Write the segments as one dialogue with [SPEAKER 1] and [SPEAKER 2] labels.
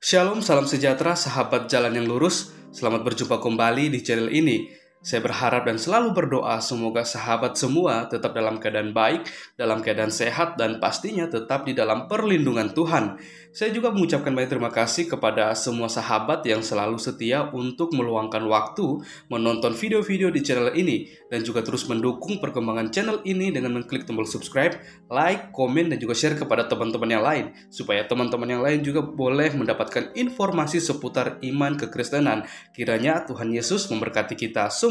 [SPEAKER 1] Shalom, salam sejahtera, sahabat jalan yang lurus. Selamat berjumpa kembali di channel ini. Saya berharap dan selalu berdoa semoga sahabat semua tetap dalam keadaan baik, dalam keadaan sehat, dan pastinya tetap di dalam perlindungan Tuhan. Saya juga mengucapkan banyak terima kasih kepada semua sahabat yang selalu setia untuk meluangkan waktu menonton video-video di channel ini, dan juga terus mendukung perkembangan channel ini dengan mengklik tombol subscribe, like, komen, dan juga share kepada teman-teman yang lain, supaya teman-teman yang lain juga boleh mendapatkan informasi seputar iman kekristenan. Kiranya Tuhan Yesus memberkati kita semua.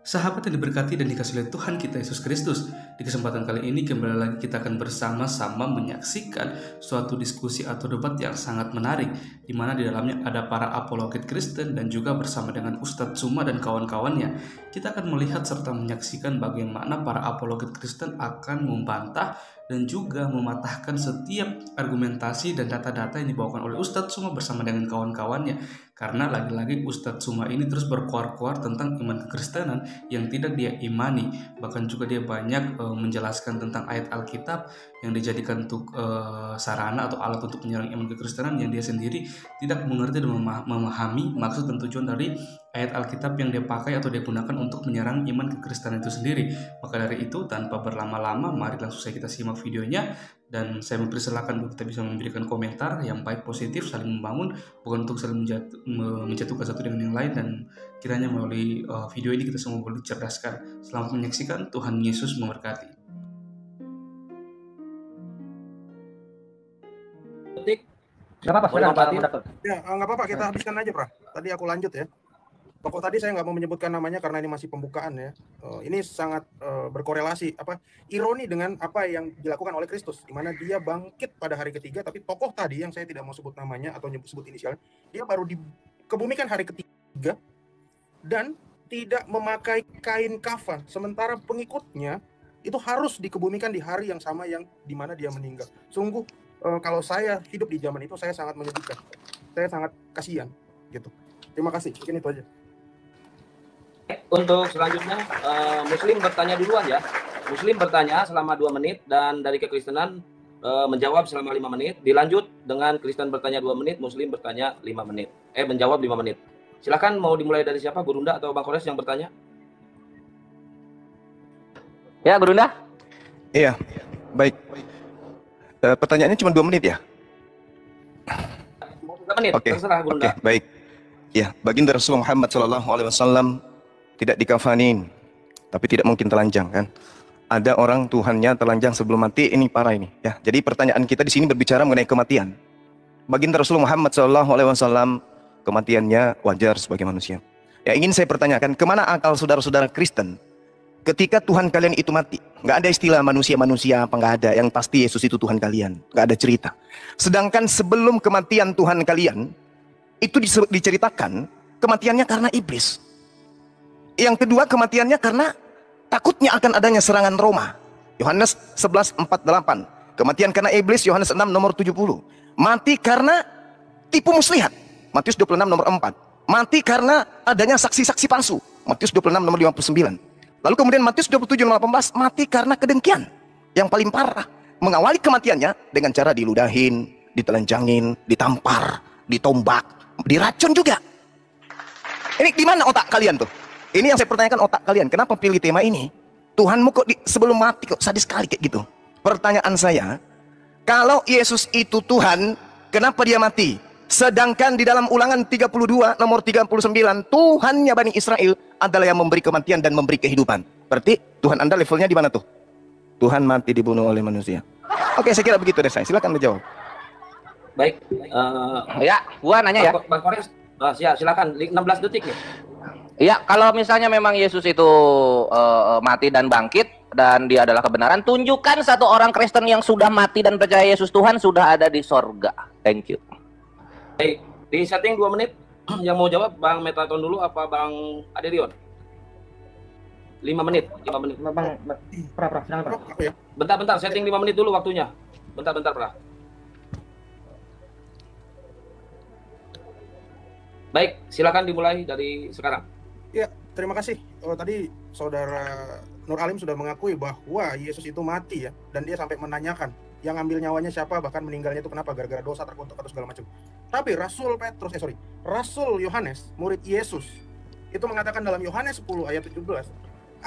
[SPEAKER 1] Sahabat yang diberkati dan dikasihi oleh Tuhan kita Yesus Kristus, di kesempatan kali ini kembali lagi kita akan bersama-sama menyaksikan suatu diskusi atau debat yang sangat menarik, di mana di dalamnya ada para apologet Kristen dan juga bersama dengan Ustadz Tsuma dan kawan-kawannya. Kita akan melihat serta menyaksikan bagaimana para apologet Kristen akan membantah dan juga mematahkan setiap argumentasi dan data-data yang dibawakan oleh Ustadz Tsuma bersama dengan kawan-kawannya. Karena lagi-lagi Ustadz Tsuma ini terus berkuar-kuar tentang iman kekristenan yang tidak dia imani. Bahkan juga dia banyak menjelaskan tentang ayat Alkitab yang dijadikan untuk sarana atau alat untuk menyerang iman kekristenan yang dia sendiri tidak mengerti dan memahami maksud dan tujuan dari ayat Alkitab yang dia pakai atau dia gunakan untuk menyerang iman kekristenan itu sendiri. Maka dari itu, tanpa berlama-lama, mari langsung saja kita simak videonya. Dan saya mempersilahkan untuk kita bisa memberikan komentar yang baik, positif, saling membangun, bukan untuk saling menjatuhkan satu dengan yang lain. Dan kiranya melalui video ini kita semua boleh dicerdaskan. Selamat menyaksikan, Tuhan Yesus memberkati.
[SPEAKER 2] Gak apa-apa,
[SPEAKER 3] ya, nggak apa-apa, kita habiskan aja, Pra. Tadi aku lanjut ya. Pokok tadi saya nggak mau menyebutkan namanya karena ini masih pembukaan ya. Ini sangat berkorelasi, ironi dengan apa yang dilakukan oleh Kristus, di mana dia bangkit pada hari ketiga, tapi tokoh tadi yang saya tidak mau sebut namanya atau sebut inisial, dia baru dikebumikan hari ketiga dan tidak memakai kain kafan, sementara pengikutnya itu harus dikebumikan di hari yang sama yang di mana dia meninggal. Sungguh kalau saya hidup di zaman itu saya sangat menyedihkan, saya sangat kasihan gitu. Terima kasih, mungkin itu aja.
[SPEAKER 2] Untuk selanjutnya, Muslim bertanya duluan ya. Muslim bertanya selama 2 menit dan dari kekristenan menjawab selama 5 menit. Dilanjut dengan Kristen bertanya 2 menit, Muslim bertanya 5 menit. Menjawab 5 menit. Silakan, mau dimulai dari siapa? Gurunda atau Bang Kores yang bertanya?
[SPEAKER 4] Ya, Gurunda.
[SPEAKER 5] Iya, baik. Pertanyaannya cuma 2 menit ya?
[SPEAKER 2] 2 menit, terserah Gurunda.
[SPEAKER 5] Oke, baik. Ya, baginda Rasulullah Muhammad SAW tidak dikafanin, tapi tidak mungkin telanjang kan? Ada orang Tuhannya telanjang sebelum mati, ini parah ini ya. Jadi pertanyaan kita di sini berbicara mengenai kematian. Baginda Rasulullah Muhammad SAW kematiannya wajar sebagai manusia. Ya, ingin saya pertanyakan, kemana akal saudara-saudara Kristen ketika Tuhan kalian itu mati? Nggak ada istilah manusia-manusia apa, nggak ada. Yang pasti Yesus itu Tuhan kalian, nggak ada cerita. Sedangkan sebelum kematian Tuhan kalian itu diceritakan kematiannya karena iblis. Yang kedua, kematiannya karena takutnya akan adanya serangan Roma. Yohanes 11:48. Kematian karena iblis, Yohanes 6 nomor 70. Mati karena tipu muslihat, Matius 26 nomor 4. Mati karena adanya saksi-saksi palsu, Matius 26 nomor 59. Lalu kemudian Matius 27 nomor 18, mati karena kedengkian. Yang paling parah, mengawali kematiannya dengan cara diludahin, ditelanjangin, ditampar, ditombak, diracun juga. Ini di mana otak kalian tuh? Ini yang saya pertanyakan, otak kalian. Kenapa pilih tema ini? Tuhanmu kok sebelum mati kok sadis sekali kayak gitu? Pertanyaan saya, kalau Yesus itu Tuhan, kenapa dia mati? Sedangkan di dalam Ulangan 32 nomor 39, Tuhannya Bani Israel adalah yang memberi kematian dan memberi kehidupan. Berarti Tuhan Anda levelnya di mana tuh? Tuhan mati dibunuh oleh manusia. Oke, saya kira begitu deh saya. Silakan menjawab.
[SPEAKER 2] Baik.
[SPEAKER 4] Ya, gua nanya ya.
[SPEAKER 2] Bang Kores, silakan. 16 detik nih.
[SPEAKER 4] Ya, kalau misalnya memang Yesus itu mati dan bangkit dan dia adalah kebenaran, tunjukkan satu orang Kristen yang sudah mati dan percaya Yesus Tuhan sudah ada di sorga. Thank you.
[SPEAKER 2] Baik, di setting 2 menit. Yang mau jawab Bang Metaton dulu apa Bang Aderion? 5 menit.
[SPEAKER 6] Bang, silakan, Pra.
[SPEAKER 2] Bentar, setting 5 menit dulu waktunya. Bentar, Pra. Baik, silakan dimulai dari sekarang.
[SPEAKER 3] Ya, terima kasih. Tadi saudara Nur Alim sudah mengakui bahwa Yesus itu mati ya, dan dia sampai menanyakan yang ambil nyawanya siapa, bahkan meninggalnya itu kenapa, gara-gara dosa, terkutuk atau segala macam. Tapi Rasul Yohanes, murid Yesus, itu mengatakan dalam Yohanes 10 ayat 17,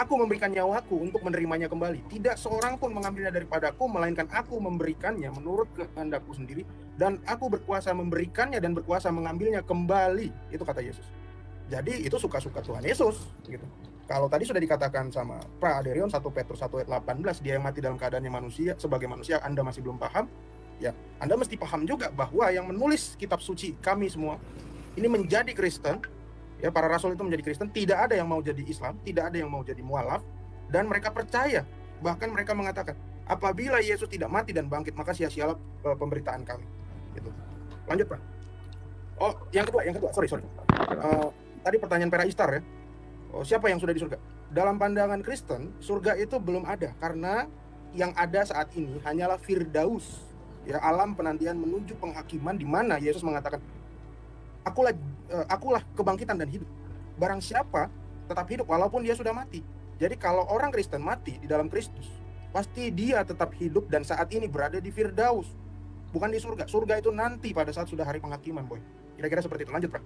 [SPEAKER 3] aku memberikan nyawaku untuk menerimanya kembali. Tidak seorang pun mengambilnya daripadaku, melainkan aku memberikannya menurut kehendakku sendiri, dan aku berkuasa memberikannya dan berkuasa mengambilnya kembali. Itu kata Yesus. Jadi itu suka-suka Tuhan Yesus gitu. Kalau tadi sudah dikatakan sama Pra Aderion 1 Petrus 1 ayat 18, dia yang mati dalam keadaannya manusia, sebagai manusia, Anda masih belum paham, ya Anda mesti paham juga bahwa yang menulis kitab suci kami semua ini menjadi Kristen, ya para rasul itu menjadi Kristen, tidak ada yang mau jadi Islam, tidak ada yang mau jadi mualaf, dan mereka percaya, bahkan mereka mengatakan, apabila Yesus tidak mati dan bangkit, maka sia-sialah pemberitaan kami. Gitu. Lanjut Pak. Oh, yang kedua, sorry. Tadi pertanyaan Pera Istar ya. Oh, siapa yang sudah di surga? Dalam pandangan Kristen, surga itu belum ada, karena yang ada saat ini hanyalah Firdaus, ya alam penantian menuju penghakiman, di mana Yesus mengatakan, akulah kebangkitan dan hidup. Barang siapa tetap hidup walaupun dia sudah mati. Jadi kalau orang Kristen mati di dalam Kristus, pasti dia tetap hidup dan saat ini berada di Firdaus, bukan di surga. Surga itu nanti pada saat sudah hari penghakiman, boy. Kira-kira seperti itu. Lanjut, Pak.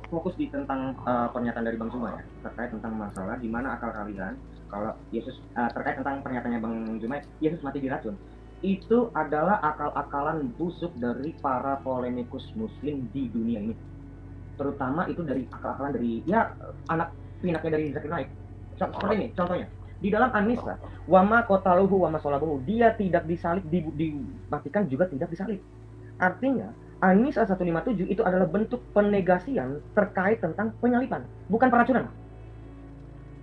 [SPEAKER 6] Fokus di tentang pernyataan dari Bang Zuma ya, terkait tentang masalah di mana akal kalian kalau Yesus terkait tentang pernyataannya Bang Zuma, Yesus mati diracun. Itu adalah akal-akalan busuk dari para polemikus muslim di dunia ini. Terutama itu dari akal-akalan dari ya anak pinaknya dari Zakir Naik. Seperti ini contohnya. Di dalam An-Nisa, wama qataluhu wama salabuhu, dia tidak disalib, dimatikan juga tidak disalib. Artinya An-Nisa 157 itu adalah bentuk penegasian terkait tentang penyaliban, bukan peracunan.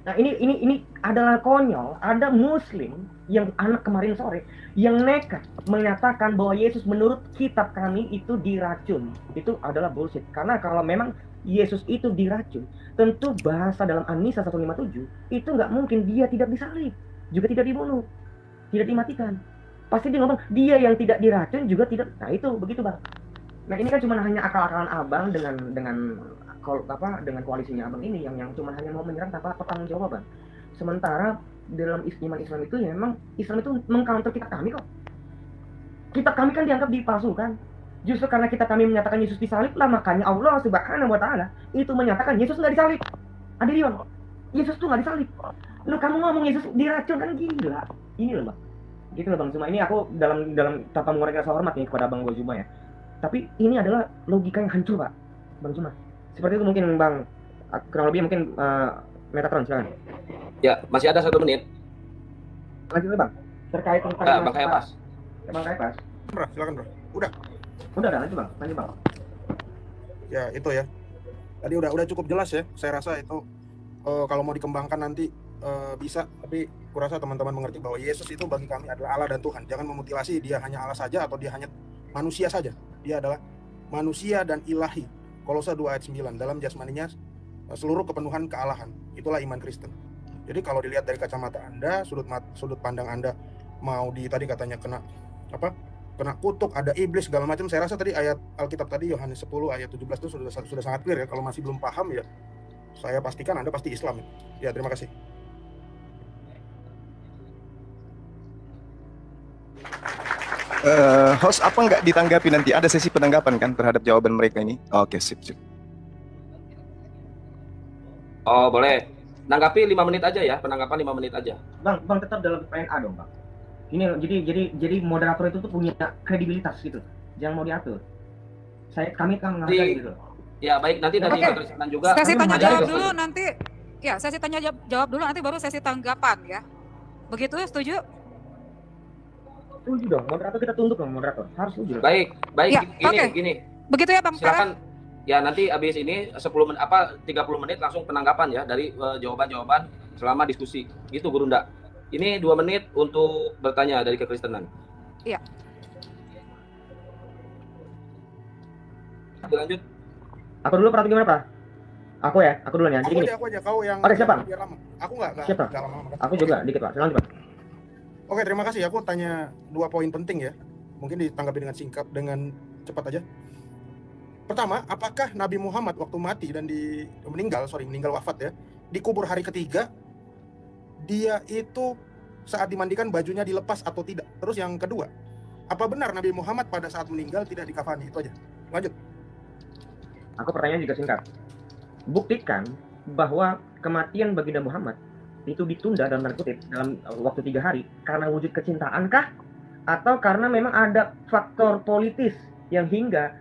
[SPEAKER 6] Nah, ini adalah konyol. Ada muslim yang anak kemarin sore yang nekat menyatakan bahwa Yesus menurut kitab kami itu diracun. Itu adalah bullshit. Karena kalau memang Yesus itu diracun, tentu bahasa dalam An-Nisa 157 itu nggak mungkin dia tidak disalib, juga tidak dibunuh, tidak dimatikan. Pasti dia ngomong dia yang tidak diracun juga tidak. Nah, itu begitu, Bang. Nah, ini kan cuma hanya akal-akalan abang dengan koalisinya abang ini yang cuma hanya mau menyerang tanpa pertanggungjawaban. Sementara dalam iman Islam itu ya memang Islam itu mengcounter kitab kami kok. Kitab kami kan dianggap dipalsukan. Justru karena kitab kami menyatakan Yesus disalib lah, makanya Allah Subhanahu wa Ta'ala itu menyatakan Yesus nggak disalib. Adirion, Yesus tuh nggak disalib. Lu kamu ngomong Yesus diracun, kan gila. Ini loh, Bang. Gitu loh, Bang Zuma. Ini aku dalam tanpa mengurangi rasa hormat nih kepada Bang Zuma ya. Tapi ini adalah logika yang hancur, Pak, Bang Zuma. Seperti itu mungkin, Bang. Kurang lebih mungkin Metatron, silakan.
[SPEAKER 2] Ya, masih ada 1 menit.
[SPEAKER 6] Lanjut, Bang. Terkait tentang
[SPEAKER 2] Bang Kayapas.
[SPEAKER 6] Bang Kayapas.
[SPEAKER 3] Bro, silakan, Bro. Udah,
[SPEAKER 6] lanjut, Bang.
[SPEAKER 3] Ya, itu ya. Tadi udah cukup jelas ya. Saya rasa itu kalau mau dikembangkan nanti bisa, tapi kurasa teman-teman mengerti bahwa Yesus itu bagi kami adalah Allah dan Tuhan. Jangan memutilasi dia hanya Allah saja atau dia hanya manusia saja. Dia adalah manusia dan ilahi. Kolose 2 ayat 9, dalam jasmaninya seluruh kepenuhan kealahan. Itulah iman Kristen. Jadi kalau dilihat dari kacamata Anda, sudut pandang Anda mau tadi katanya kena kutuk, ada iblis segala macam. Saya rasa tadi ayat Alkitab tadi Yohanes 10 ayat 17 itu sudah sangat clear ya. Kalau masih belum paham ya, saya pastikan Anda pasti Islam. Ya, terima kasih.
[SPEAKER 5] Host, apa nggak ditanggapi nanti? Ada sesi penanggapan kan terhadap jawaban mereka ini? Oke, sip.
[SPEAKER 2] Oh, boleh. Nanggapi 5 menit aja ya, penanggapan 5 menit aja.
[SPEAKER 6] Bang tetap dalam PNA dong, Bang. Ini jadi moderator itu tuh punya kredibilitas gitu. Jangan mau diatur. Kami kan menghargai gitu.
[SPEAKER 2] Ya, baik, nanti dari Kekristenen juga.
[SPEAKER 7] Sesi tanya jawab dulu nanti. Ya, sesi tanya jawab dulu nanti baru sesi tanggapan ya. Begitu, setuju?
[SPEAKER 6] Setuju dong, moderator kita tunduk dong, moderator. Harus setuju.
[SPEAKER 2] Baik,
[SPEAKER 7] ya,
[SPEAKER 2] gini.
[SPEAKER 7] Begitu ya, Bang
[SPEAKER 2] Silakan. Ya, nanti habis ini 30 menit langsung penanggapan ya dari jawaban-jawaban selama diskusi. Gitu, Guru Nda. Ini 2 menit untuk bertanya dari Kekristenan.
[SPEAKER 7] Iya.
[SPEAKER 2] Lanjut.
[SPEAKER 6] Aku dulu, Pak, gimana, Pak? Aku duluan ya. Jadi
[SPEAKER 3] Aku aja, kau yang
[SPEAKER 6] siapa?
[SPEAKER 3] biar lama. Aku nggak
[SPEAKER 6] siapa?
[SPEAKER 3] lama.
[SPEAKER 6] Aku juga dikit, Pak. Silakan, Pak.
[SPEAKER 3] Oke, terima kasih. Aku tanya 2 poin penting ya. Mungkin ditanggapi dengan singkat, dengan cepat aja. Pertama, apakah Nabi Muhammad waktu mati dan meninggal wafat ya, dikubur hari ketiga, dia itu saat dimandikan bajunya dilepas atau tidak? Terus yang kedua, apa benar Nabi Muhammad pada saat meninggal tidak dikafani? Itu aja. Lanjut.
[SPEAKER 6] Aku pertanyaan juga singkat. Buktikan bahwa kematian baginda Muhammad itu ditunda dalam tanda kutip dalam waktu 3 hari karena wujud kecintaan kah? Atau karena memang ada faktor politis yang hingga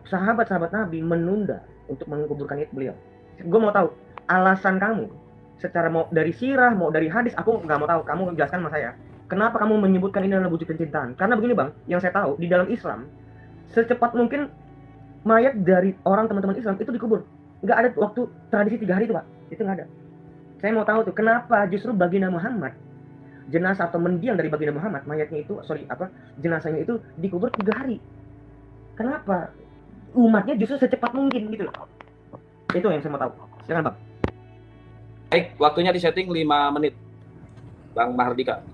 [SPEAKER 6] sahabat-sahabat Nabi menunda untuk menguburkan beliau. Gue mau tahu alasan kamu secara mau dari sirah, mau dari hadis, aku nggak mau tahu. Kamu jelaskan sama saya. Kenapa kamu menyebutkan ini adalah wujud kecintaan? Karena begini bang, yang saya tahu di dalam Islam secepat mungkin mayat dari orang teman-teman Islam itu dikubur. Nggak ada waktu tradisi 3 hari itu pak, itu nggak ada. Saya mau tahu tuh kenapa justru baginda Muhammad jenazah atau mendiang dari baginda Muhammad mayatnya itu jenazahnya itu dikubur 3 hari. Kenapa umatnya justru secepat mungkin gitu loh? Itu yang saya mau tahu. Silakan bang.
[SPEAKER 2] Baik, waktunya disetting 5 menit. Bang Mahardika.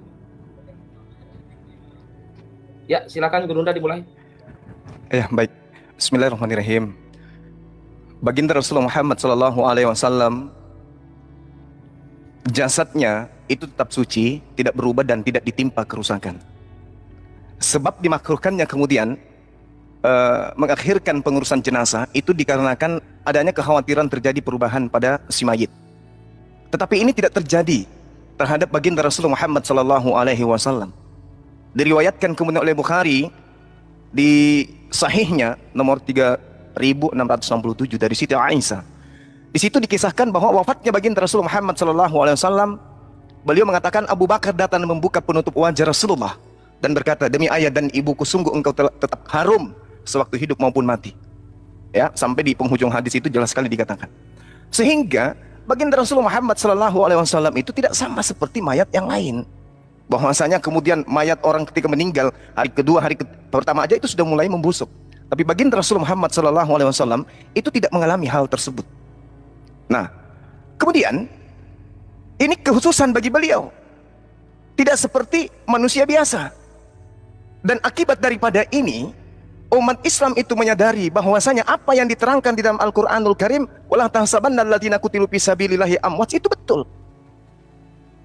[SPEAKER 2] Ya, silakan Gurunda dimulai.
[SPEAKER 5] Ya, baik. Bismillahirrahmanirrahim. Baginda Rasulullah Muhammad SAW jasadnya itu tetap suci, tidak berubah dan tidak ditimpa kerusakan. Sebab dimakruhkannya kemudian mengakhirkan pengurusan jenazah itu dikarenakan adanya kekhawatiran terjadi perubahan pada si mayit. Tetapi ini tidak terjadi terhadap baginda Rasulullah Muhammad SAW. Diriwayatkan kemudian oleh Bukhari di sahihnya nomor 3667 dari Siti Aisyah. Di situ dikisahkan bahwa wafatnya baginda Rasulullah Muhammad SAW, beliau mengatakan Abu Bakar datang membuka penutup wajah Rasulullah dan berkata, demi ayah dan ibuku sungguh engkau tetap harum sewaktu hidup maupun mati. Ya, sampai di penghujung hadis itu jelas sekali dikatakan. Sehingga baginda Rasulullah Muhammad SAW itu tidak sama seperti mayat yang lain. Bahwasanya kemudian mayat orang ketika meninggal hari kedua, pertama aja itu sudah mulai membusuk. Tapi baginda Rasulullah Muhammad SAW itu tidak mengalami hal tersebut. Nah, kemudian ini kekhususan bagi beliau, tidak seperti manusia biasa. Dan akibat daripada ini, umat Islam itu menyadari bahwasanya apa yang diterangkan di dalam Al-Qur'anul Karim, wala tahsabanna alladziina qutilu fi sabilillahi amwat, itu betul.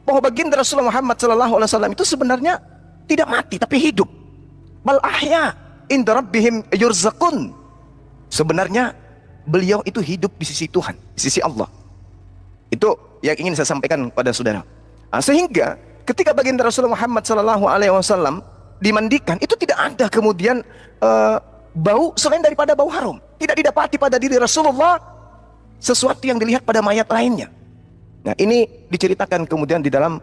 [SPEAKER 5] Bahwa baginda Rasulullah Muhammad SAW itu sebenarnya tidak mati tapi hidup. Bal ahya inda rabbihim yurzaqun. Sebenarnya beliau itu hidup di sisi Tuhan, di sisi Allah. Itu yang ingin saya sampaikan pada saudara. Sehingga ketika baginda Rasulullah Muhammad SAW dimandikan, itu tidak ada kemudian bau selain daripada bau harum. Tidak didapati pada diri Rasulullah sesuatu yang dilihat pada mayat lainnya. Nah, ini diceritakan kemudian di dalam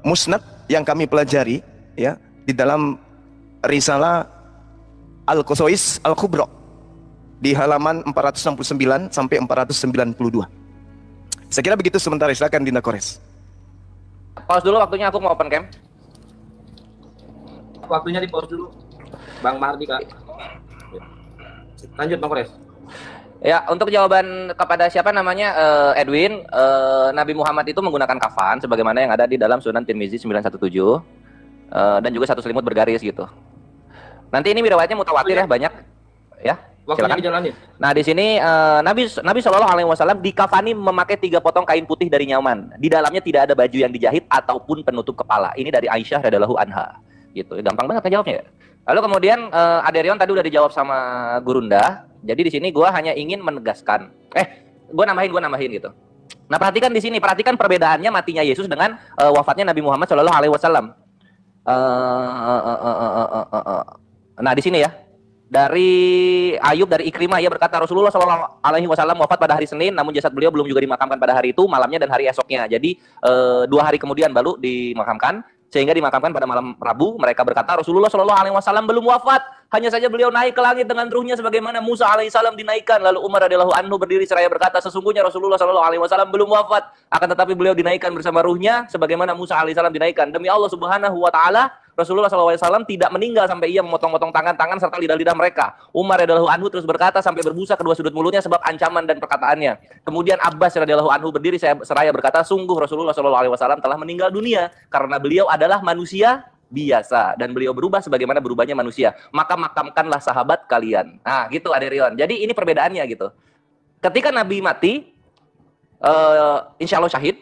[SPEAKER 5] musnad yang kami pelajari, ya, di dalam risalah Al-Qusais Al-Kubra di halaman 469 sampai 492. Saya kira begitu sementara, silakan Dinda Kores.
[SPEAKER 4] Pause dulu waktunya, aku mau open cam.
[SPEAKER 2] Waktunya di pause dulu. Bang Mahardika. Lanjut Bang Kores.
[SPEAKER 4] Ya, untuk jawaban kepada siapa namanya Edwin, Nabi Muhammad itu menggunakan kafan sebagaimana yang ada di dalam Sunan Tirmizi 917 dan juga satu selimut bergaris gitu. Nanti ini riwayatnya mutawatir ya, banyak ya.
[SPEAKER 2] Waktunya dijalanin.
[SPEAKER 4] Nah, di sini Nabi Shallallahu Alaihi Wasallam dikafani memakai 3 potong kain putih dari nyaman. Di dalamnya tidak ada baju yang dijahit ataupun penutup kepala. Ini dari Aisyah radhiyallahu anha. Gitu. Gampang banget jawabnya ya. Lalu kemudian Aderion tadi udah dijawab sama Gurunda. Jadi di sini gue hanya ingin menegaskan. Gue nambahin gitu. Nah, perhatikan di sini, perhatikan perbedaannya matinya Yesus dengan wafatnya Nabi Muhammad Shallallahu Alaihi Wasallam. Nah, di sini ya. Dari Ayub, dari Ikrimah, ia berkata Rasulullah Shallallahu Alaihi Wasallam wafat pada hari Senin, namun jasad beliau belum juga dimakamkan pada hari itu, malamnya dan hari esoknya. Jadi 2 hari kemudian baru dimakamkan, sehingga dimakamkan pada malam Rabu. Mereka berkata Rasulullah Shallallahu Alaihi Wasallam belum wafat, hanya saja beliau naik ke langit dengan ruhnya sebagaimana Musa alaihissalam dinaikkan. Lalu Umar radhiyallahu anhu berdiri seraya berkata, sesungguhnya Rasulullah Shallallahu Alaihi Wasallam belum wafat, akan tetapi beliau dinaikkan bersama ruhnya sebagaimana Musa alaihissalam dinaikkan. Demi Allah Subhanahu Wa Taala, Rasulullah SAW tidak meninggal sampai ia memotong-motong tangan-tangan serta lidah-lidah mereka. Umar radhiyallahu anhu terus berkata sampai berbusa kedua sudut mulutnya sebab ancaman dan perkataannya. Kemudian Abbas radhiyallahu anhu berdiri seraya berkata, sungguh Rasulullah SAW telah meninggal dunia karena beliau adalah manusia biasa dan beliau berubah sebagaimana berubahnya manusia. Maka makamkanlah sahabat kalian. Nah, gitu Aderion. Jadi ini perbedaannya gitu. Ketika Nabi mati, insya Allah syahid.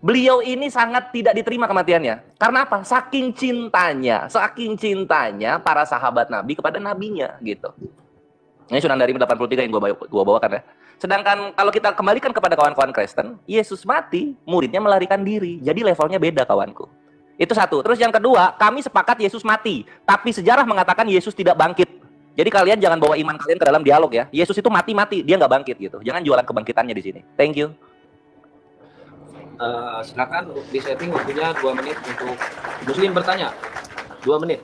[SPEAKER 4] Beliau ini sangat tidak diterima kematiannya. Karena apa? Saking cintanya para sahabat Nabi kepada nabinya gitu. Ini Sunan Darimi 83 yang gua bawakan ya. Sedangkan kalau kita kembalikan kepada kawan-kawan Kristen, Yesus mati, muridnya melarikan diri. Jadi levelnya beda kawanku. Itu satu. Terus yang kedua, kami sepakat Yesus mati, tapi sejarah mengatakan Yesus tidak bangkit. Jadi kalian jangan bawa iman kalian ke dalam dialog ya. Yesus itu mati, dia nggak bangkit gitu. Jangan jualan kebangkitannya di sini. Thank you.
[SPEAKER 2] Silakan di setting waktunya 2 menit untuk Muslim bertanya. 2 menit.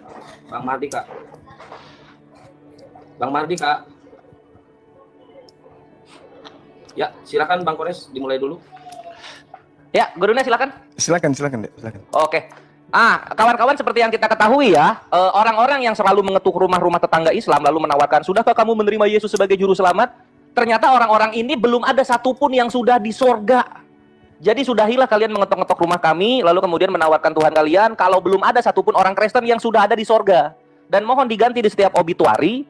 [SPEAKER 2] Bang Mardika. Bang Mardika. Ya, silakan Bang Kores dimulai dulu.
[SPEAKER 4] Ya, gurunya silakan.
[SPEAKER 5] Silakan, Dek. Silakan.
[SPEAKER 4] Oke. Kawan-kawan seperti yang kita ketahui ya, orang-orang yang selalu mengetuk rumah-rumah tetangga Islam lalu menawarkan, sudahkah kamu menerima Yesus sebagai juru selamat? Ternyata orang-orang ini belum ada satupun yang sudah di sorga. Jadi sudahilah kalian mengetok-ngetok rumah kami, lalu kemudian menawarkan Tuhan kalian, kalau belum ada satupun orang Kristen yang sudah ada di sorga. Dan mohon diganti di setiap obituari,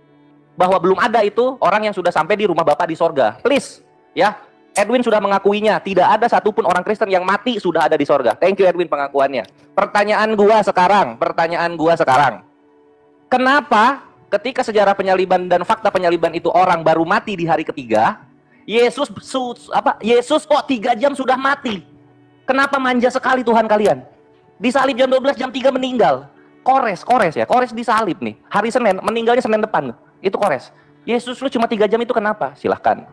[SPEAKER 4] bahwa belum ada itu orang yang sudah sampai di rumah Bapak di sorga. Please, ya. Edwin sudah mengakuinya, tidak ada satupun orang Kristen yang mati sudah ada di sorga. Thank you Edwin pengakuannya. Pertanyaan gua sekarang. Kenapa ketika sejarah penyaliban dan fakta penyaliban itu orang baru mati di hari ketiga, Yesus kok 3 jam sudah mati? Kenapa manja sekali Tuhan kalian? Disalib jam 12, jam 3 meninggal. Kores disalib nih. Hari Senin, meninggalnya Senin depan. Itu Kores. Yesus lu cuma 3 jam itu kenapa? Silahkan.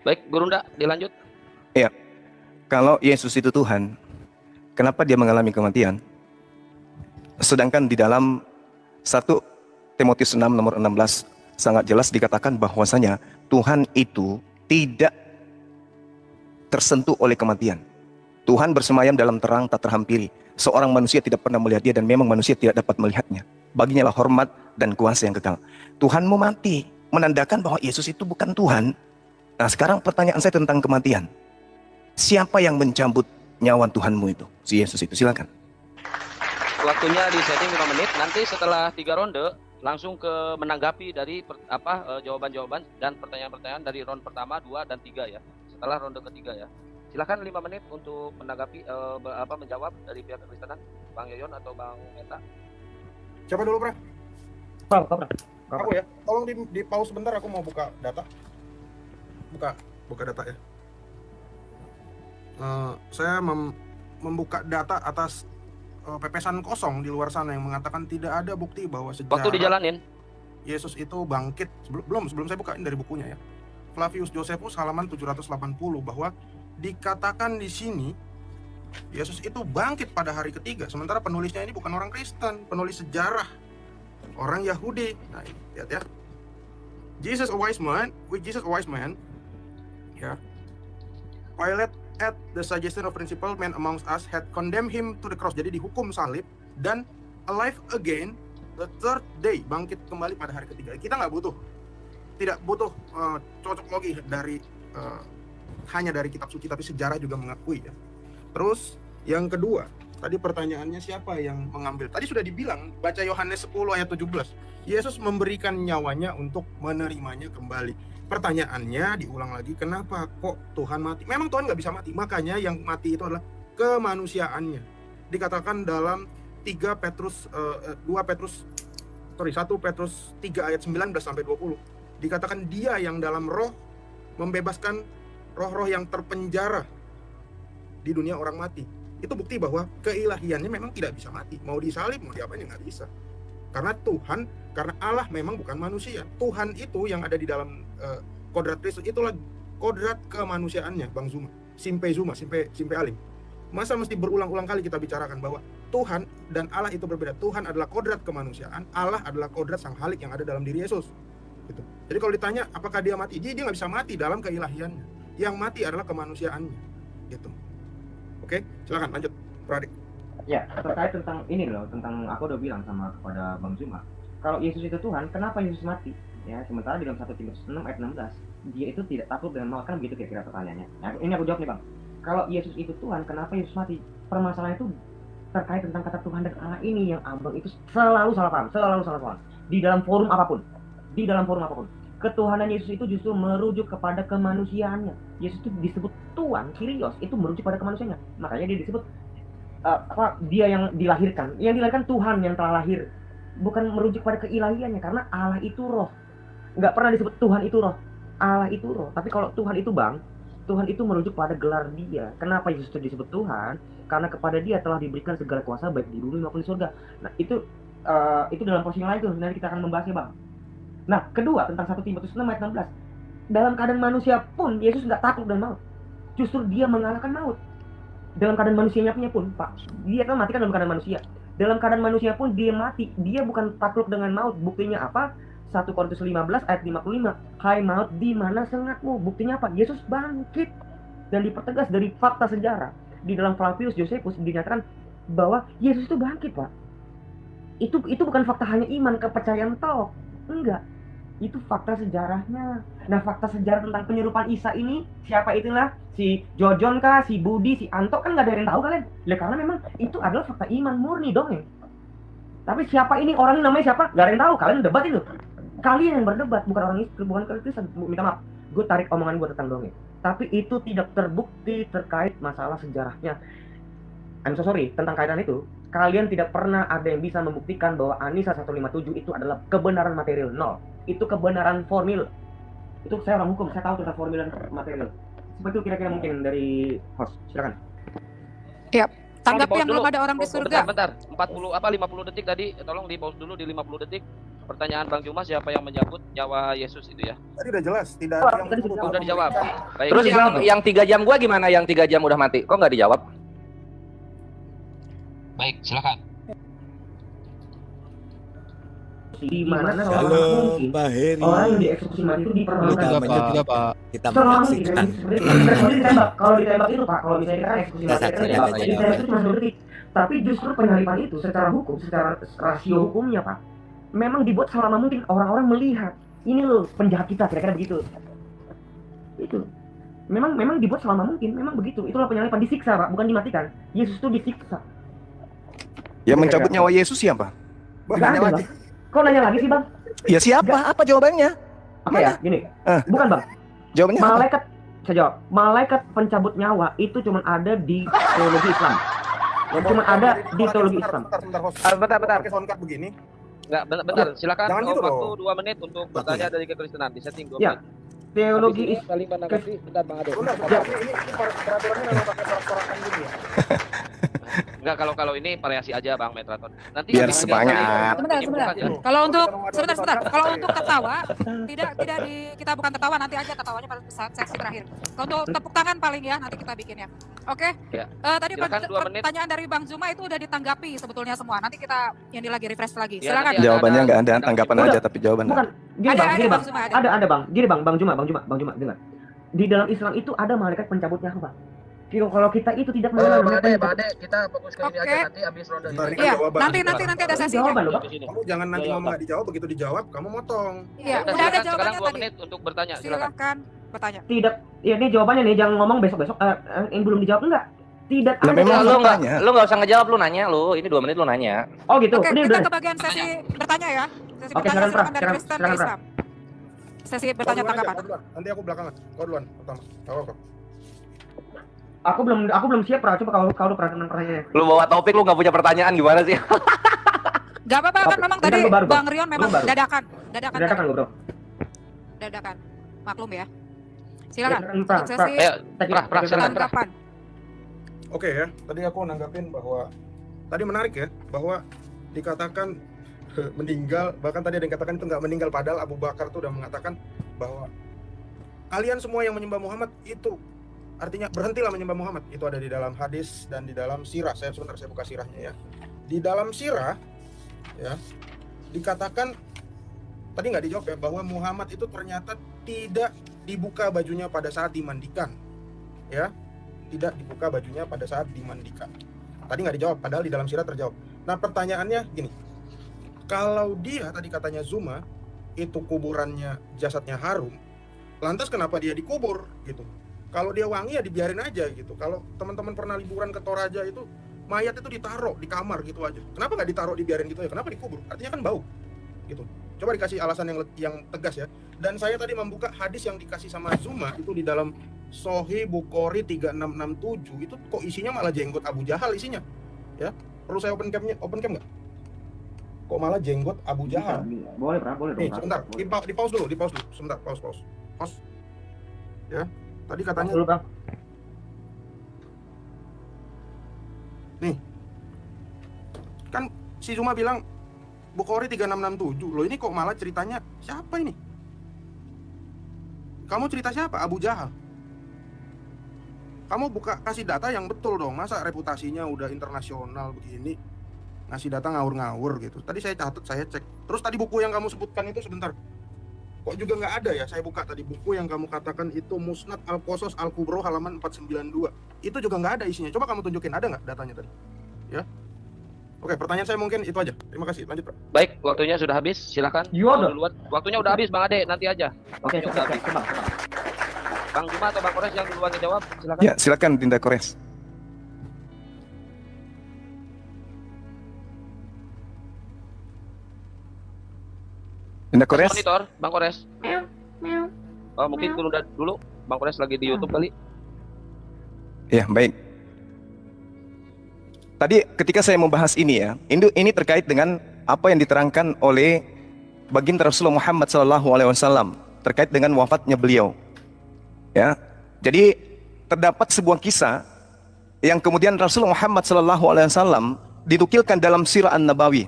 [SPEAKER 2] Baik, Guru Nda, dilanjut.
[SPEAKER 5] Iya. Kalau Yesus itu Tuhan, kenapa dia mengalami kematian? Sedangkan di dalam 1 Timotius 6 nomor 16 sangat jelas dikatakan bahwasanya Tuhan itu tidak tersentuh oleh kematian. Tuhan bersemayam dalam terang tak terhampiri. Seorang manusia tidak pernah melihat dia dan memang manusia tidak dapat melihatnya. Baginya lah hormat dan kuasa yang kekal. Tuhan mau mati, menandakan bahwa Yesus itu bukan Tuhan. Nah sekarang pertanyaan saya tentang kematian. Siapa yang mencabut nyawa Tuhanmu itu? Si Yesus itu, silakan.
[SPEAKER 2] Waktunya di setting 5 menit. Nanti setelah 3 ronde langsung ke menanggapi dari jawaban-jawaban dan pertanyaan-pertanyaan dari ronde pertama, 2 dan 3 ya. Setelah ronde ketiga ya. Silakan 5 menit untuk menanggapi menjawab dari pihak Kekristenan, Bang Yoyon atau Bang Meta.
[SPEAKER 3] Siapa dulu, Bro? Aku ya. Tolong di pause sebentar, aku mau buka data. Buka data ya. Saya membuka data atas pepesan kosong di luar sana yang mengatakan tidak ada bukti bahwa sejarah
[SPEAKER 2] Waktu dijalanin.
[SPEAKER 3] Yesus itu bangkit. Sebelum saya bukain dari bukunya ya. Flavius Josephus halaman 780 bahwa dikatakan di sini Yesus itu bangkit pada hari ketiga. Sementara penulisnya ini bukan orang Kristen, penulis sejarah, orang Yahudi. Nah, lihat ya. Jesus a wise man. Ya. Pilate at the suggestion of principal men amongst us had condemned him to the cross. Jadi dihukum salib dan alive again the third day, bangkit kembali pada hari ketiga. Kita tidak butuh cocok logi dari hanya dari kitab suci, tapi sejarah juga mengakui ya. Terus yang kedua, tadi pertanyaannya siapa yang mengambil? Tadi sudah dibilang, baca Yohanes 10 ayat 17. Yesus memberikan nyawanya untuk menerimanya kembali. Pertanyaannya diulang lagi, kenapa kok Tuhan mati? Memang Tuhan nggak bisa mati, makanya yang mati itu adalah kemanusiaannya. Dikatakan dalam 1 Petrus 3 ayat 19 sampai 20. Dikatakan dia yang dalam roh membebaskan roh-roh yang terpenjara di dunia orang mati. Itu bukti bahwa keilahiannya memang tidak bisa mati. Mau disalib, mau diapain, nggak bisa. Karena Allah memang bukan manusia. Tuhan itu yang ada di dalam kodrat Kristus, itulah kodrat kemanusiaannya, Bang Zuma. Simpe Alim. Masa mesti berulang-ulang kali kita bicarakan bahwa Tuhan dan Allah itu berbeda. Tuhan adalah kodrat kemanusiaan, Allah adalah kodrat sang halik yang ada dalam diri Yesus. Gitu. Jadi kalau ditanya apakah dia mati, dia nggak bisa mati dalam keilahiannya. Yang mati adalah kemanusiaannya. Gitu. Oke, silakan lanjut, Pradik.
[SPEAKER 6] Ya, terkait tentang ini loh, tentang aku udah bilang kepada Bang Zuma, kalau Yesus itu Tuhan, kenapa Yesus mati? Ya, sementara di dalam 1 Timotius 6 ayat 16, dia itu tidak takut dengan maut, kan begitu kira-kira pertanyaannya. Nah, ini aku jawab nih Bang. Kalau Yesus itu Tuhan, kenapa Yesus mati? Permasalahan itu terkait tentang kata Tuhan dan Allah ini yang Abang itu selalu salah paham. Di dalam forum apapun. Ketuhanan Yesus itu justru merujuk kepada kemanusiaannya. Yesus itu disebut Tuhan, Kyrios, itu merujuk pada kemanusiaannya. Makanya dia disebut dia yang dilahirkan. Yang dilahirkan Tuhan yang telah lahir. Bukan merujuk pada keilahiannya, karena Allah itu roh. Nggak pernah disebut Tuhan itu roh. Allah itu roh. Tapi kalau Tuhan itu Tuhan itu merujuk pada gelar dia. Kenapa Yesus itu disebut Tuhan? Karena kepada dia telah diberikan segala kuasa baik di bumi maupun di surga. Nah itu dalam posisi lain tuh, nanti kita akan membahasnya bang. Nah kedua tentang 1 Timotius 6 ayat 16. Dalam keadaan manusia pun Yesus nggak takut dengan maut. Justru dia mengalahkan maut. Dalam keadaan manusianya pun Pak, dia kan mati kan dalam keadaan manusia. Dalam keadaan manusia pun dia mati. Dia bukan takluk dengan maut. Buktinya apa? 1 Korintus 15 ayat 55. Hai maut, di mana sengatmu? Buktinya apa? Yesus bangkit. Dan dipertegas dari fakta sejarah. Di dalam Flavius Josephus dinyatakan bahwa Yesus itu bangkit, Pak. Itu bukan fakta hanya iman, kepercayaan tok. Enggak. Itu fakta sejarahnya. Nah, fakta sejarah tentang penyerupaan Isa ini, siapa itulah? Si Jojon kah, si Budi, si Anto, kan nggak ada yang tahu kalian. Ya karena memang itu adalah fakta iman murni dong ya. Tapi siapa ini, orangnya namanya siapa? Nggak ada yang tahu. Kalian debat itu. Kalian yang berdebat, bukan orang Islam, bukan Kristen. Minta maaf, gue tarik omongan gue tentang dongeng. Tapi itu tidak terbukti terkait masalah sejarahnya. I'm so sorry, tentang kaitan itu, kalian tidak pernah ada yang bisa membuktikan bahwa Anisa 157 itu adalah kebenaran material. No, itu kebenaran formil. Itu saya orang hukum, saya tahu tentang formil dan material. Seperti itu kira-kira mungkin dari host, silakan.
[SPEAKER 7] Iya, tanggapi yang belum ada orang di surga.
[SPEAKER 2] Bentar, 50 detik tadi, tolong di pause dulu di 50 detik. Pertanyaan Bang Juma, siapa yang menyambut nyawa Yesus itu ya?
[SPEAKER 3] Tadi udah jelas, tidak ada yang
[SPEAKER 2] Udah dijawab. Baik.
[SPEAKER 4] Terus yang 3 jam gua gimana? Yang 3 jam udah mati, kok nggak dijawab?
[SPEAKER 2] Baik, silakan.
[SPEAKER 6] Di mana
[SPEAKER 8] Halo Pak Heri.
[SPEAKER 6] orang yang dieksekusi mati itu dipermalukan.
[SPEAKER 8] Kita menyaksikan. Kita
[SPEAKER 6] Selama
[SPEAKER 8] menyaksikan.
[SPEAKER 6] ditembak, kalau ditembak itu Pak, kalau misalnya kita kan eksekusi mati,
[SPEAKER 8] Saksi,
[SPEAKER 6] ditembak
[SPEAKER 8] saksi,
[SPEAKER 6] itu cuma 2 detik. Tapi justru penyalipan itu secara hukum, secara rasio hukumnya Pak, memang dibuat selama mungkin orang-orang melihat ini loh penjahat kita, kira-kira begitu. Itu memang dibuat selama mungkin, memang begitu. Itulah penyalipan, disiksa Pak, bukan dimatikan. Yesus itu disiksa.
[SPEAKER 5] Yang mencabut nyawa Yesus siapa?
[SPEAKER 6] Nggak ada, Bang. Kok nanya lagi sih Bang?
[SPEAKER 5] Ya siapa? Apa jawabannya?
[SPEAKER 6] Oke ya, gini. Bukan Bang.
[SPEAKER 5] Jawabannya apa?
[SPEAKER 6] Malaikat, saya jawab. Malaikat pencabut nyawa itu cuma ada di teologi Islam. Cuma ada di teologi Islam.
[SPEAKER 3] Bentar. Pakai soundcard begini.
[SPEAKER 2] Enggak, bentar. Silakan
[SPEAKER 3] Jangan gitu
[SPEAKER 2] waktu
[SPEAKER 3] dong.
[SPEAKER 2] 2 menit untuk bertanya dari kekristenan. Di setting 2
[SPEAKER 6] Ya.
[SPEAKER 2] menit.
[SPEAKER 6] Teologi
[SPEAKER 2] Habis ini kali menanggapi, bentar Bang Ade.
[SPEAKER 3] Bentar, ini peraturannya memang pakai sorak-sorakan gini ya.
[SPEAKER 2] Enggak, kalau ini variasi aja Bang Metraton. Nanti
[SPEAKER 5] Biar
[SPEAKER 2] habis ini
[SPEAKER 5] semangat.
[SPEAKER 2] kali
[SPEAKER 7] Sebentar.
[SPEAKER 2] aja.
[SPEAKER 7] Kalau untuk sebentar. Kalau untuk ketawa, tidak kita bukan ketawa, nanti aja ketawanya pada saat sesi terakhir. Kalau untuk tepuk tangan paling ya nanti kita bikin ya. Oke.
[SPEAKER 2] Ya.
[SPEAKER 7] Tadi
[SPEAKER 2] Silakan 2 menit.
[SPEAKER 7] pertanyaan dari Bang Zuma itu udah ditanggapi sebetulnya semua. Nanti kita ini lagi refresh lagi.
[SPEAKER 2] Ya,
[SPEAKER 7] Silakan.
[SPEAKER 2] nanti
[SPEAKER 5] Jawabannya nggak ada,
[SPEAKER 2] Ada.
[SPEAKER 5] tanggapan
[SPEAKER 6] Udah.
[SPEAKER 5] aja tapi jawaban
[SPEAKER 6] Bukan. Gini
[SPEAKER 7] Ada,
[SPEAKER 6] Bang,
[SPEAKER 7] ada,
[SPEAKER 6] gini Bang.
[SPEAKER 7] Bang Zuma, ada.
[SPEAKER 6] Ada Bang. Gini Bang Juma, dengar. Di dalam Islam itu ada malaikat pencabut nyawa. Kalau kita itu tidak mengenal malaikat
[SPEAKER 2] Bang Ade, kita fokus ke ini
[SPEAKER 7] Oke.
[SPEAKER 2] aja nanti habis ronde
[SPEAKER 3] Bentar,
[SPEAKER 2] ini.
[SPEAKER 3] ini kan
[SPEAKER 7] Iya,
[SPEAKER 3] jawaban.
[SPEAKER 7] nanti ada sesinya.
[SPEAKER 6] jawaban loh Bang.
[SPEAKER 3] Kamu jangan nanti ngomong nggak dijawab, begitu dijawab kamu motong.
[SPEAKER 7] Iya,
[SPEAKER 2] Udah,
[SPEAKER 7] udah ada
[SPEAKER 2] silakan, sekarang
[SPEAKER 7] jawabannya
[SPEAKER 2] 2
[SPEAKER 7] tadi.
[SPEAKER 2] menit untuk bertanya, silakan.
[SPEAKER 7] Silakan bertanya.
[SPEAKER 6] Tidak, ya ini jawabannya nih, jangan ngomong besok-besok yang belum dijawab enggak. Tidak
[SPEAKER 5] Lah,
[SPEAKER 6] ada.
[SPEAKER 5] memang
[SPEAKER 4] Lu
[SPEAKER 5] tanya.
[SPEAKER 4] nggak usah ngejawab, lu nanya lu. Ini 2 menit lu nanya.
[SPEAKER 6] Oh gitu.
[SPEAKER 7] Oke,
[SPEAKER 6] Ini
[SPEAKER 7] kita
[SPEAKER 6] udah.
[SPEAKER 7] ke bagian sesi bertanya ya. Sesi
[SPEAKER 6] Oke,
[SPEAKER 7] bertanya
[SPEAKER 6] silakan, Pra.
[SPEAKER 7] silakan dari Kristen ke
[SPEAKER 6] Silakan, Pra.
[SPEAKER 7] Islam. Sesi
[SPEAKER 3] Kau
[SPEAKER 7] bertanya
[SPEAKER 3] duluan aja,
[SPEAKER 7] tanggapan.
[SPEAKER 3] kau duluan. Nanti aku belakangan. Kau duluan pertama. Tahu kok.
[SPEAKER 6] Aku belum siap Pra. Coba kalau perhatian pertanyaannya.
[SPEAKER 4] Lu bawa topik, lu nggak punya pertanyaan gimana sih?
[SPEAKER 7] Gak apa-apa kan memang
[SPEAKER 6] Ini
[SPEAKER 7] tadi
[SPEAKER 6] kan baru,
[SPEAKER 7] Bang Rion memang
[SPEAKER 6] baru.
[SPEAKER 7] dadakan
[SPEAKER 6] Dadakan lo Bro.
[SPEAKER 7] dadakan. Maklum ya. Silakan.
[SPEAKER 6] Ya, Pra,
[SPEAKER 7] Untuk sesi
[SPEAKER 2] Ayo, Pra, silakan.
[SPEAKER 7] tanggapan.
[SPEAKER 3] Oke ya, tadi aku nanggapin bahwa tadi menarik ya, bahwa dikatakan meninggal, bahkan tadi ada yang katakan itu nggak meninggal, padahal Abu Bakar tuh udah mengatakan bahwa kalian semua yang menyembah Muhammad itu artinya berhentilah menyembah Muhammad. Itu ada di dalam hadis dan di dalam sirah. Saya buka sirahnya ya. Di dalam sirah ya dikatakan tadi nggak dijawab ya, bahwa Muhammad itu ternyata tidak dibuka bajunya pada saat dimandikan ya, tidak dibuka bajunya pada saat dimandikan. Tadi nggak dijawab, padahal di dalam sirah terjawab. Nah pertanyaannya gini, kalau dia tadi katanya Zuma itu kuburannya jasadnya harum, lantas kenapa dia dikubur gitu? Kalau dia wangi ya dibiarin aja gitu. Kalau teman-teman pernah liburan ke Toraja itu mayat itu ditaruh di kamar gitu aja. Kenapa nggak ditaruh dibiarin gitu ya? Kenapa dikubur? Artinya kan bau gitu. Coba dikasih alasan yang tegas ya. Dan saya tadi membuka hadis yang dikasih sama Zuma itu di dalam Sahih Bukhari 3667 itu kok isinya malah jenggot Abu Jahal isinya. Ya. Perlu saya open cam nggak? Kok malah jenggot Abu Jahal?
[SPEAKER 6] Boleh, Bro, boleh dong.
[SPEAKER 3] Nih, sebentar. Di pause dulu. Sebentar, pause. Ya. Tadi katanya
[SPEAKER 6] dulu, Bang.
[SPEAKER 3] Nih. Kan si Zuma bilang Bukhari 3667. Loh ini kok malah ceritanya siapa ini? Kamu cerita siapa? Abu Jahal. Kamu kasih data yang betul dong. Masa reputasinya udah internasional begini ngasih data ngawur-ngawur gitu. Tadi saya catat, saya cek. Terus tadi buku yang kamu sebutkan itu sebentar. Kok juga nggak ada ya? Saya buka tadi buku yang kamu katakan itu Musnad Al-Qasas Al-Kubro halaman 492. Itu juga nggak ada isinya. Coba kamu tunjukin, ada nggak datanya tadi? Ya. Oke, pertanyaan saya mungkin itu aja. Terima kasih. Lanjut, Pak.
[SPEAKER 2] Baik, waktunya sudah habis. Silakan. Duluan. Waktunya udah habis, Bang Ade. Nanti aja.
[SPEAKER 6] Oke,
[SPEAKER 2] Waktunya udah habis. Bang Juma atau Bang Kores yang duluan ngejawab? Silakan.
[SPEAKER 5] Ya, silakan Dinda Kores. Dinda Kores.
[SPEAKER 2] Monitor, Bang Kores. Oh, mungkin tunda dulu. Bang Kores lagi di YouTube kali.
[SPEAKER 5] Ya, baik. Tadi ketika saya membahas ini ya, ini terkait dengan apa yang diterangkan oleh baginda Rasulullah Muhammad SAW terkait dengan wafatnya beliau. Ya, jadi terdapat sebuah kisah yang kemudian Rasulullah Muhammad SAW dinukilkan dalam Sirah An-Nabawi.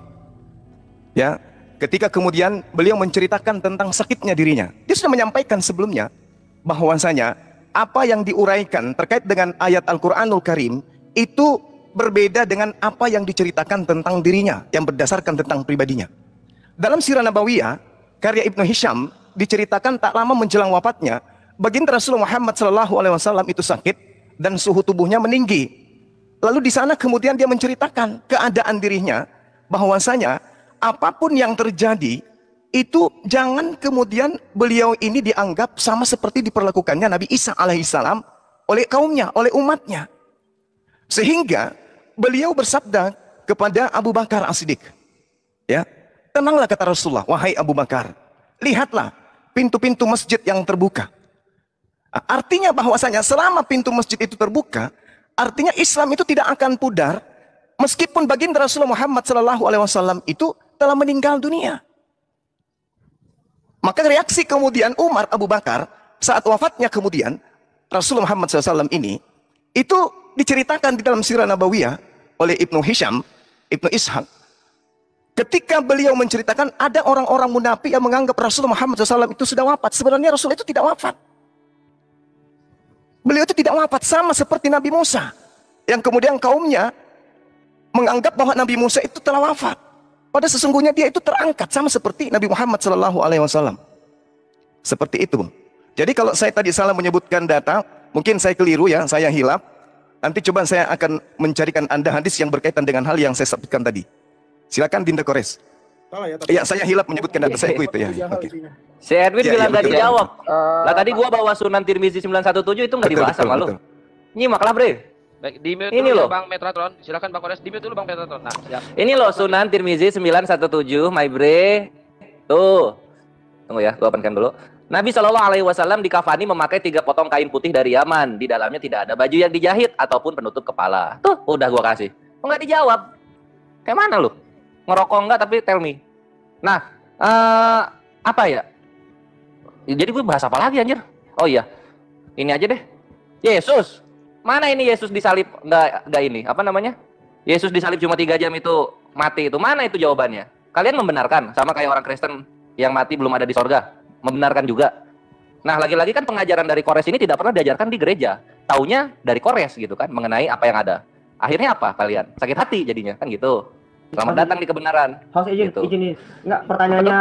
[SPEAKER 5] Ya, ketika kemudian beliau menceritakan tentang sakitnya dirinya, dia sudah menyampaikan sebelumnya bahwasanya apa yang diuraikan terkait dengan ayat Al-Quranul Karim itu berbeda dengan apa yang diceritakan tentang dirinya yang berdasarkan tentang pribadinya. Dalam Sirah Nabawiyah karya Ibnu Hisham diceritakan tak lama menjelang wafatnya baginda Rasulullah Muhammad SAW itu sakit dan suhu tubuhnya meninggi. Lalu di sana kemudian dia menceritakan keadaan dirinya bahwasanya apapun yang terjadi itu jangan kemudian beliau ini dianggap sama seperti diperlakukannya Nabi Isa alaihissalam oleh kaumnya, oleh umatnya. Sehingga beliau bersabda kepada Abu Bakar As-Siddiq, ya, tenanglah kata Rasulullah, wahai Abu Bakar, lihatlah pintu-pintu masjid yang terbuka. Artinya bahwasanya selama pintu masjid itu terbuka, artinya Islam itu tidak akan pudar meskipun baginda Rasulullah Muhammad SAW itu telah meninggal dunia. Maka reaksi kemudian Umar Abu Bakar saat wafatnya kemudian Rasulullah Muhammad SAW ini itu diceritakan di dalam Sirah Nabawiyah oleh Ibnu Hisham, Ibnu Ishaq. Ketika beliau menceritakan ada orang-orang munafik yang menganggap Rasulullah Muhammad SAW itu sudah wafat. Sebenarnya Rasul itu tidak wafat. Beliau itu tidak wafat, sama seperti Nabi Musa yang kemudian kaumnya menganggap bahwa Nabi Musa itu telah wafat. Pada sesungguhnya dia itu terangkat sama seperti Nabi Muhammad SAW. Seperti itu. Jadi kalau saya tadi salah menyebutkan data, mungkin saya keliru ya, saya hilaf. Nanti coba saya akan mencarikan Anda hadis yang berkaitan dengan hal yang saya sebutkan tadi. Silakan Dinda Kores.
[SPEAKER 3] Salah ya,
[SPEAKER 5] Ya, saya hilaf menyebutkan data saya itu ya. Oke.
[SPEAKER 4] Si Edwin
[SPEAKER 5] Ya,
[SPEAKER 4] bilang
[SPEAKER 5] ya,
[SPEAKER 4] gak
[SPEAKER 5] betul.
[SPEAKER 4] dijawab. Lah tadi gua bawa Sunan Tirmizi 917 itu nggak
[SPEAKER 5] Betul,
[SPEAKER 4] dibahas
[SPEAKER 5] betul,
[SPEAKER 4] sama lu.
[SPEAKER 5] betul.
[SPEAKER 4] Nyimak lah, Bre.
[SPEAKER 2] Baik, di mute
[SPEAKER 4] Ini
[SPEAKER 2] dulu
[SPEAKER 4] loh.
[SPEAKER 2] ya, Bang Metratron. Silakan Bang Kores, di mute dulu Bang Metratron. Nah, siap.
[SPEAKER 4] Ini loh Sunan Tirmizi 917, my bre. Tuh. Tunggu ya, gua openkan dulu. Nabi SAW dikafani memakai 3 potong kain putih dari Yaman. Di dalamnya tidak ada baju yang dijahit ataupun penutup kepala. Tuh, udah gua kasih. Kok nggak dijawab? Kayak mana lu? Ngerokok enggak tapi tell me. Nah, apa ya? Jadi gue bahas apa lagi anjir? Oh iya. Ini aja deh. Yesus. Mana ini Yesus disalib? Enggak ini. Apa namanya? Yesus disalib cuma 3 jam itu mati itu. Mana itu jawabannya? Kalian membenarkan sama kayak orang Kristen yang mati belum ada di sorga? Membenarkan juga. Nah, lagi-lagi kan pengajaran dari Kores ini tidak pernah diajarkan di gereja. Taunya dari Kores gitu kan, mengenai apa yang ada. Akhirnya apa kalian? Sakit hati jadinya kan gitu. Selamat datang di kebenaran.
[SPEAKER 6] Host izin,
[SPEAKER 4] Gitu.
[SPEAKER 6] izin. Enggak, pertanyaannya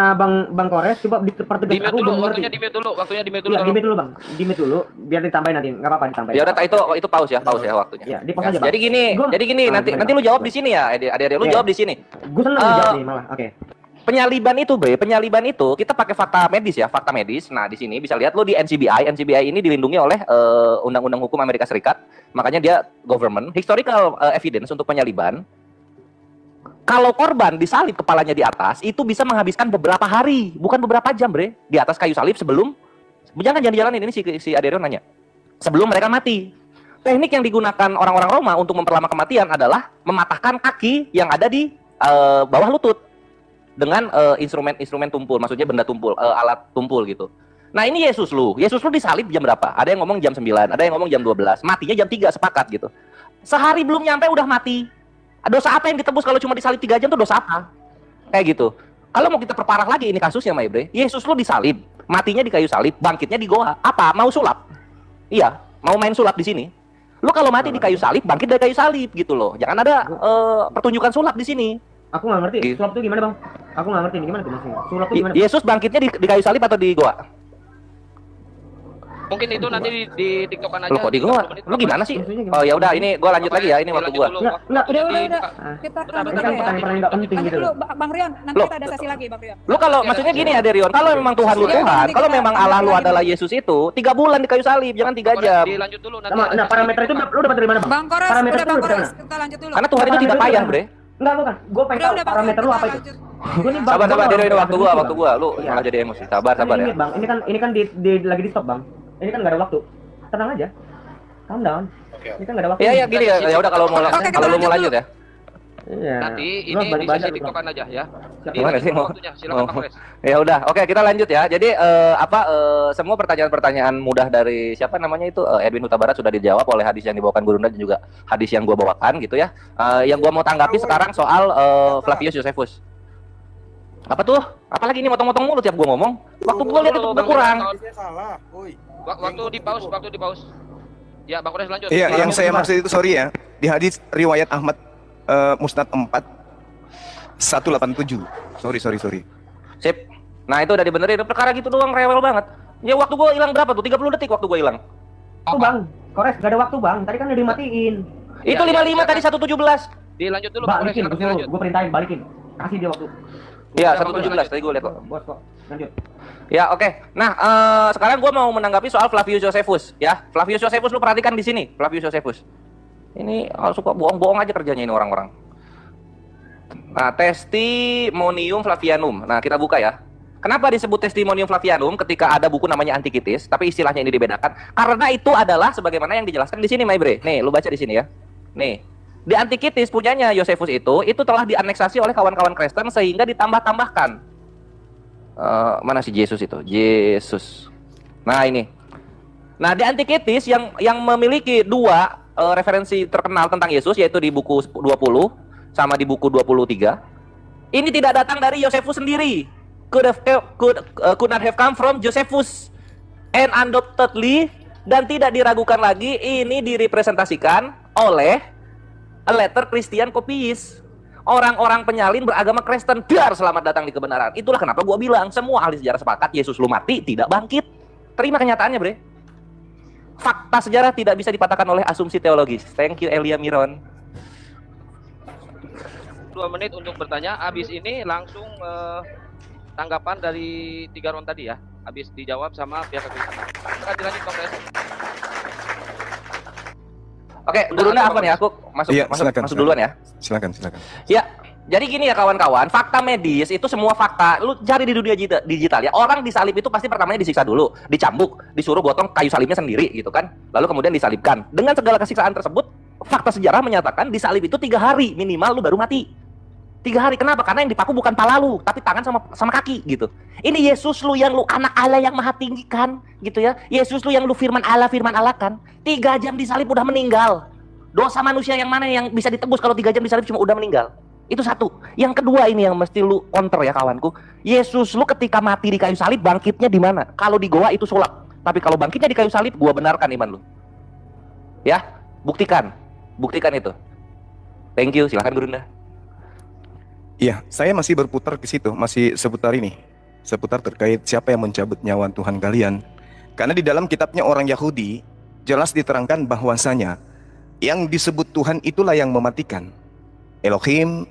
[SPEAKER 6] Bang Kores coba dipertegas.
[SPEAKER 2] Di mute dulu, waktunya di mute dulu, waktunya di mute dulu.
[SPEAKER 6] Iya, di mute dulu, Bang. Di mute dulu biar ditambahin nanti. Enggak apa-apa ditambahin.
[SPEAKER 4] Ya udah itu pause ya waktunya.
[SPEAKER 6] Ya, di pause aja, Bang.
[SPEAKER 4] Jadi gini, nanti lu jawab di sini ya, adik-adik lu
[SPEAKER 6] Iya.
[SPEAKER 4] jawab di sini.
[SPEAKER 6] Gue seneng dijawab nih malah. Oke.
[SPEAKER 4] Penyaliban itu kita pakai fakta medis ya, fakta medis. Nah, di sini bisa lihat lo di NCBI. NCBI ini dilindungi oleh Undang-Undang Hukum Amerika Serikat. Makanya dia government historical evidence untuk penyaliban. Kalau korban disalib kepalanya di atas, itu bisa menghabiskan beberapa hari, bukan beberapa jam, bre. Di atas kayu salib sebelum, jangan dijalanin, ini si Aderion nanya. Sebelum mereka mati. Teknik yang digunakan orang-orang Roma untuk memperlama kematian adalah mematahkan kaki yang ada di bawah lutut dengan instrumen tumpul, maksudnya benda tumpul, alat tumpul gitu. Nah ini Yesus lu disalib jam berapa? Ada yang ngomong jam 9, ada yang ngomong jam 12, matinya jam 3 sepakat gitu. Sehari belum nyampe udah mati. Dosa apa yang ditebus kalau cuma disalib 3 jam tuh dosa apa? Kayak gitu. Kalau mau kita perparah lagi ini kasusnya, Maibre, Yesus lu disalib, matinya di kayu salib, bangkitnya di goa. Apa? Mau sulap? Iya, mau main sulap di sini. Lu kalau mati di kayu salib, bangkit dari kayu salib gitu loh. Jangan ada pertunjukan sulap di sini.
[SPEAKER 6] Aku nggak ngerti.
[SPEAKER 4] Gitu.
[SPEAKER 6] Sulap itu gimana, Bang? Aku nggak ngerti nih, gimana tuh maksudnya? Sulap itu gimana?
[SPEAKER 4] Yesus bangkitnya di kayu salib atau di goa?
[SPEAKER 2] Mungkin itu nanti di TikTokan aja.
[SPEAKER 4] Lu kok di gua? Lu gimana sih? Oh ya udah, ini gua lanjut lagi ya. Ini waktu gua.
[SPEAKER 6] Enggak.
[SPEAKER 7] Udah.
[SPEAKER 6] Ini
[SPEAKER 7] Kita
[SPEAKER 6] kan
[SPEAKER 7] lanjut
[SPEAKER 6] pertanyaan
[SPEAKER 7] ya.
[SPEAKER 6] nggak penting
[SPEAKER 7] Lanjut
[SPEAKER 6] gitu
[SPEAKER 7] dulu,
[SPEAKER 6] loh.
[SPEAKER 7] Bang Rion. Nanti
[SPEAKER 4] Loh.
[SPEAKER 7] kita ada sesi lagi, Bang Rion.
[SPEAKER 4] Lu kalau maksudnya gini ya, Derion, kalau memang Tuhan lu Tuhan, kalau memang Allah lu adalah Yesus itu, 3 bulan di kayu salib, jangan 3 jam.
[SPEAKER 2] Dilanjut dulu nanti.
[SPEAKER 6] Nah, parameter itu lu dapat dari mana, Bang?
[SPEAKER 7] Bang Kores,
[SPEAKER 6] Parameter
[SPEAKER 7] udah
[SPEAKER 6] itu
[SPEAKER 7] Bang
[SPEAKER 6] dari
[SPEAKER 7] Kores.
[SPEAKER 6] mana?
[SPEAKER 7] Kita lanjut dulu.
[SPEAKER 4] Karena Tuhan itu tidak payah, Bre.
[SPEAKER 6] Enggak, bukan. Gue pengen tahu parameter lu apa itu. Gue nih
[SPEAKER 4] Sabar, Derion, ini waktu gua. Lu
[SPEAKER 6] Iya.
[SPEAKER 4] malah jadi emosi. Sabar ya.
[SPEAKER 6] Bang. Ini kan lagi di stop, Bang. Ini kan nggak ada waktu. Tenang aja. Calm down. Ini kan nggak ada waktu.
[SPEAKER 4] Iya, gini ya udah kalau lu mau lanjut ya.
[SPEAKER 6] Iya.
[SPEAKER 2] Nanti
[SPEAKER 6] Lu
[SPEAKER 2] ini
[SPEAKER 6] banyak
[SPEAKER 2] di sesi
[SPEAKER 6] banget, Bang.
[SPEAKER 2] TikTokan aja ya.
[SPEAKER 4] Gimana sih mau?
[SPEAKER 2] Waktunya. Silakan Bang Kores.
[SPEAKER 4] Ya udah, oke kita lanjut ya. Jadi semua pertanyaan-pertanyaan mudah dari siapa namanya itu Edwin Huta Barat sudah dijawab oleh hadis yang dibawakan Gurunda dan juga hadis yang gua bawakan gitu ya. Yang gua mau tanggapi sekarang soal Flavius Josephus. Apa tuh? Apalagi ini motong-motong mulu tiap gua ngomong. Waktu gua lihat itu berkurang.
[SPEAKER 3] Salah. Woi.
[SPEAKER 2] Waktu di pause. Ya, Bang Kores lanjut.
[SPEAKER 5] Iya, yang saya maksud itu sorry ya. Di hadis riwayat Ahmad Musnad 4 187. Sorry.
[SPEAKER 4] Sip. Nah, itu udah dibenerin. Perkara gitu doang rewel banget. Ya waktu gua hilang berapa tuh? 30 detik waktu gua hilang.
[SPEAKER 6] Tuh, Bang. Kores, gak ada waktu, Bang. Tadi kan udah dimatiin.
[SPEAKER 4] Itu 55 tadi 117.
[SPEAKER 2] Dilanjut dulu Bang Kores.
[SPEAKER 6] Balikin, gue perintahin, balikin. Kasih dia waktu.
[SPEAKER 4] Iya, 117 tadi gua lihat kok.
[SPEAKER 6] Bos kok. Lanjut.
[SPEAKER 4] Ya, oke. Nah, sekarang gua mau menanggapi soal Flavius Josephus ya. Flavius Josephus lu perhatikan di sini, Flavius Josephus. Ini suka bohong-bohong aja kerjanya ini orang-orang. Nah, Testimonium Flavianum. Nah, kita buka ya. Kenapa disebut Testimonium Flavianum ketika ada buku namanya Antikitis, tapi istilahnya ini dibedakan? Karena itu adalah sebagaimana yang dijelaskan di sini, Maibre. Nih, lu baca di sini ya. Nih, di Antikitis punyanya Josephus itu telah dianeksasi oleh kawan-kawan Kristen sehingga ditambah-tambahkan. Mana si Yesus itu? Yesus. Nah, ini. Nah, di Antikitis yang memiliki 2 referensi terkenal tentang Yesus, yaitu di buku 20 sama di buku 23. Ini tidak datang dari Josephus sendiri. Could not have come from Josephus. And undoubtedly, dan tidak diragukan lagi, ini direpresentasikan oleh a letter Christian copies. Orang-orang penyalin beragama Kristen, biar selamat datang di kebenaran. Itulah kenapa gua bilang semua ahli sejarah sepakat Yesus lu mati tidak bangkit. Terima kenyataannya, Bre. Fakta sejarah tidak bisa dipatahkan oleh asumsi teologis. Thank you Elia Miron.
[SPEAKER 2] 2 menit untuk bertanya. Habis ini langsung tanggapan dari 3 round tadi ya. Habis dijawab sama pihak kekristenan. Silakan dilanjut Bang Kores.
[SPEAKER 4] Oke, Gurunda apa nih? Aku masuk duluan ya.
[SPEAKER 5] Silakan.
[SPEAKER 4] Ya, jadi gini ya kawan-kawan, fakta medis itu semua fakta. Lu cari di dunia digital ya. Orang disalib itu pasti pertamanya disiksa dulu, dicambuk, disuruh gotong kayu salibnya sendiri gitu kan. Lalu kemudian disalibkan. Dengan segala kesiksaan tersebut, fakta sejarah menyatakan disalib itu 3 hari minimal lu baru mati. 3 hari. Kenapa? Karena yang dipaku bukan pala lu, tapi tangan sama kaki gitu. Ini Yesus lu yang lu anak Allah yang maha tinggi kan, gitu ya. Yesus lu yang lu firman Allah kan. 3 jam disalib udah meninggal. Dosa manusia yang mana yang bisa ditebus kalau 3 jam disalib cuma udah meninggal? Itu satu. Yang kedua ini yang mesti lu counter ya kawanku. Yesus lu ketika mati di kayu salib bangkitnya di mana? Kalau di goa itu sulap. Tapi kalau bangkitnya di kayu salib, gua benarkan iman lu. Ya, buktikan itu. Thank you, silakan Gurunda.
[SPEAKER 5] Iya, saya masih berputar ke situ, masih seputar ini. Seputar terkait siapa yang mencabut nyawa Tuhan kalian. Karena di dalam kitabnya orang Yahudi jelas diterangkan bahwasanya yang disebut Tuhan itulah yang mematikan. Elohim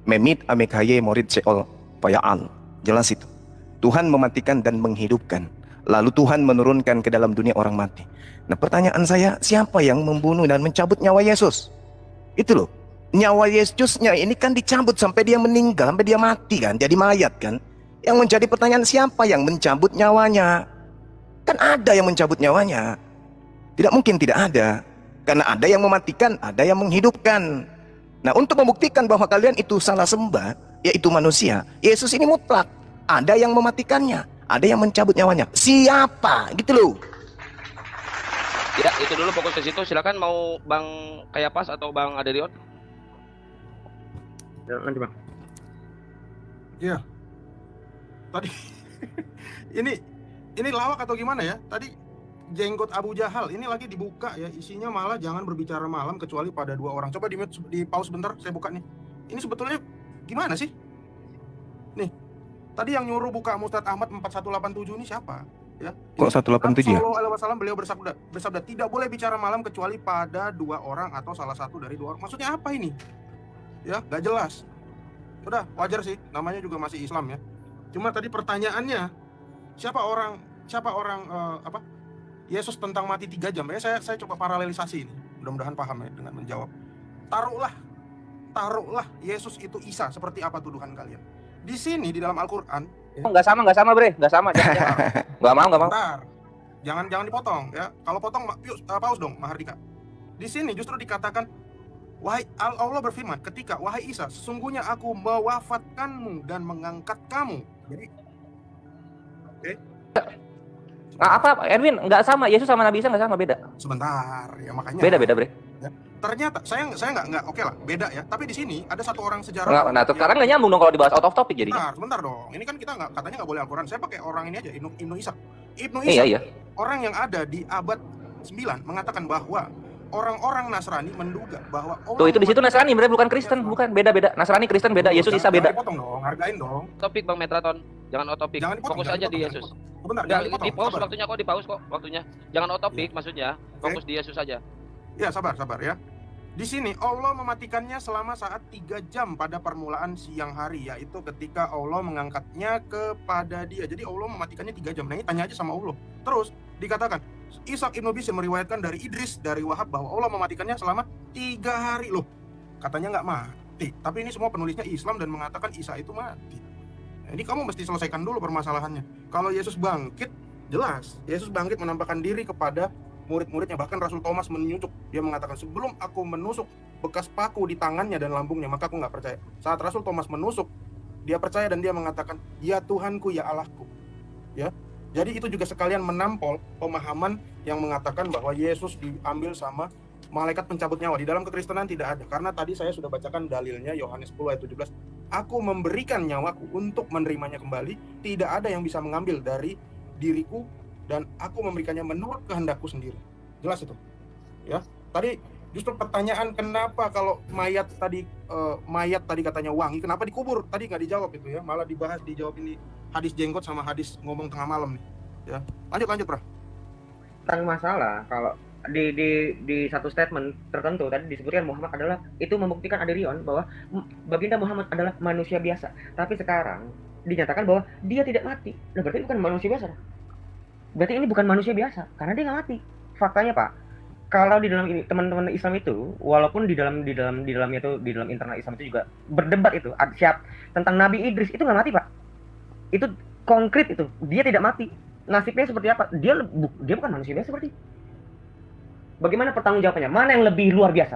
[SPEAKER 5] memit amekaye morid seol payaan. Jelas itu. Tuhan mematikan dan menghidupkan. Lalu Tuhan menurunkan ke dalam dunia orang mati. Nah, pertanyaan saya, siapa yang membunuh dan mencabut nyawa Yesus? Itu loh. nyawa Yesusnya ini kan dicabut sampai dia meninggal, sampai dia mati kan, jadi mayat kan. Yang menjadi pertanyaan, siapa yang mencabut nyawanya? Kan ada yang mencabut nyawanya. Tidak mungkin tidak ada. Karena ada yang mematikan, ada yang menghidupkan. Nah, untuk membuktikan bahwa kalian itu salah sembah, yaitu manusia, Yesus ini mutlak. Ada yang mematikannya, ada yang mencabut nyawanya. Siapa? Gitu loh.
[SPEAKER 2] Ya, itu dulu fokus ke situ. Silakan, mau Bang Kayapas atau Bang Aderion?
[SPEAKER 6] Nanti Bang.
[SPEAKER 3] Iya. Tadi ini lawak atau gimana ya? Tadi jenggot Abu Jahal ini lagi dibuka ya, isinya malah jangan berbicara malam kecuali pada dua orang. Coba di pause bentar, saya buka nih. Ini sebetulnya gimana sih? Nih, tadi yang nyuruh buka Mustad Ahmad 4187 ini siapa? Ya.
[SPEAKER 5] Kok 187 ya?
[SPEAKER 3] Sallallahu alaihi wasallam beliau bersabda tidak boleh bicara malam kecuali pada dua orang atau salah satu dari dua orang. Maksudnya apa ini? Ya, gak jelas. Udah, wajar sih, namanya juga masih Islam ya. Cuma tadi pertanyaannya, siapa orang Yesus tentang mati 3 jam ya, saya coba paralelisasi ini, mudah-mudahan paham ya dengan menjawab. Taruhlah Yesus itu Isa, seperti apa tuduhan kalian? Di sini di dalam Al-Qur'an
[SPEAKER 4] ya. Nggak sama Bre, nggak sama. Nggak mau.
[SPEAKER 3] Bentar. Jangan dipotong ya. Kalau potong paus dong, Mahardika. Di sini justru dikatakan, wahai Allah berfirman, ketika wahai Isa, sesungguhnya aku mewafatkanmu dan mengangkat kamu. Jadi
[SPEAKER 4] Nah, apa Erwin, nggak sama, Yesus sama Nabi Isa nggak sama, beda.
[SPEAKER 3] Sebentar ya, makanya
[SPEAKER 4] Beda Bre.
[SPEAKER 3] Ya. Ternyata saya nggak oke lah, beda ya. Tapi di sini ada satu orang sejarah.
[SPEAKER 4] Nah, sekarang nggak nyambung dong kalau dibahas out of topic jadi.
[SPEAKER 3] Sebentar dong. Ini kan kita katanya nggak boleh Al-Quran. Saya pakai orang ini aja, Ibnu Ishaq.
[SPEAKER 4] Iya.
[SPEAKER 3] Orang yang ada di abad 9 mengatakan bahwa orang-orang Nasrani menduga bahwa
[SPEAKER 4] tuh itu di situ Nasrani, Bre, bukan Kristen, bukan, beda. Nasrani Kristen beda, Yesus Isa beda.
[SPEAKER 3] Jangan dipotong dong, hargain dong.
[SPEAKER 2] Topik Bang Metraton, jangan out topic. Fokus aja di Yesus.
[SPEAKER 3] Sebentar,
[SPEAKER 2] di pause waktunya kok, di pause kok waktunya. Jangan out topic maksudnya, fokus di Yesus aja.
[SPEAKER 3] Ya, sabar ya. Di sini Allah mematikannya selama saat 3 jam pada permulaan siang hari, yaitu ketika Allah mengangkatnya kepada dia. Jadi Allah mematikannya 3 jam. Nah, ini tanya aja sama Allah. Terus dikatakan, Ishaq Ibnu Bishr meriwayatkan dari Idris, dari Wahab, bahwa Allah mematikannya selama 3 hari. Loh, katanya nggak mati. Tapi ini semua penulisnya Islam dan mengatakan Isa itu mati. Nah, ini kamu mesti selesaikan dulu permasalahannya. Kalau Yesus bangkit, jelas. Yesus bangkit menampakkan diri kepada murid-muridnya. Bahkan Rasul Thomas menyucuk. Dia mengatakan, sebelum aku menusuk bekas paku di tangannya dan lambungnya, maka aku nggak percaya. Saat Rasul Thomas menusuk, dia percaya dan dia mengatakan, ya Tuhanku, ya Allahku. Ya. Jadi itu juga sekalian menampol pemahaman yang mengatakan bahwa Yesus diambil sama malaikat pencabut nyawa. Di dalam kekristenan tidak ada. Karena tadi saya sudah bacakan dalilnya, Yohanes 10 ayat 17. Aku memberikan nyawaku untuk menerimanya kembali. Tidak ada yang bisa mengambil dari diriku, dan aku memberikannya menurut kehendakku sendiri. Jelas itu. Ya. Tadi justru pertanyaan kenapa kalau mayat tadi katanya wangi, kenapa dikubur? Tadi nggak dijawab itu ya. Malah dijawab ini hadis jenggot sama hadis ngomong tengah malam nih. Ya. Lanjut, Bro.
[SPEAKER 6] Tentang masalah kalau di satu statement tertentu tadi disebutkan Muhammad adalah, itu membuktikan Aderion bahwa baginda Muhammad adalah manusia biasa. Tapi sekarang dinyatakan bahwa dia tidak mati. Nah, berarti bukan manusia biasa. Berarti ini bukan manusia biasa karena dia nggak mati. Faktanya Pak, kalau di dalam ini teman-teman Islam itu, walaupun di dalam internal Islam itu juga berdebat itu siap tentang Nabi Idris, itu nggak mati Pak. Itu konkret, itu dia tidak mati. Nasibnya seperti apa? Dia bukan manusia biasa berarti. Bagaimana pertanggungjawabannya? Mana yang lebih luar biasa?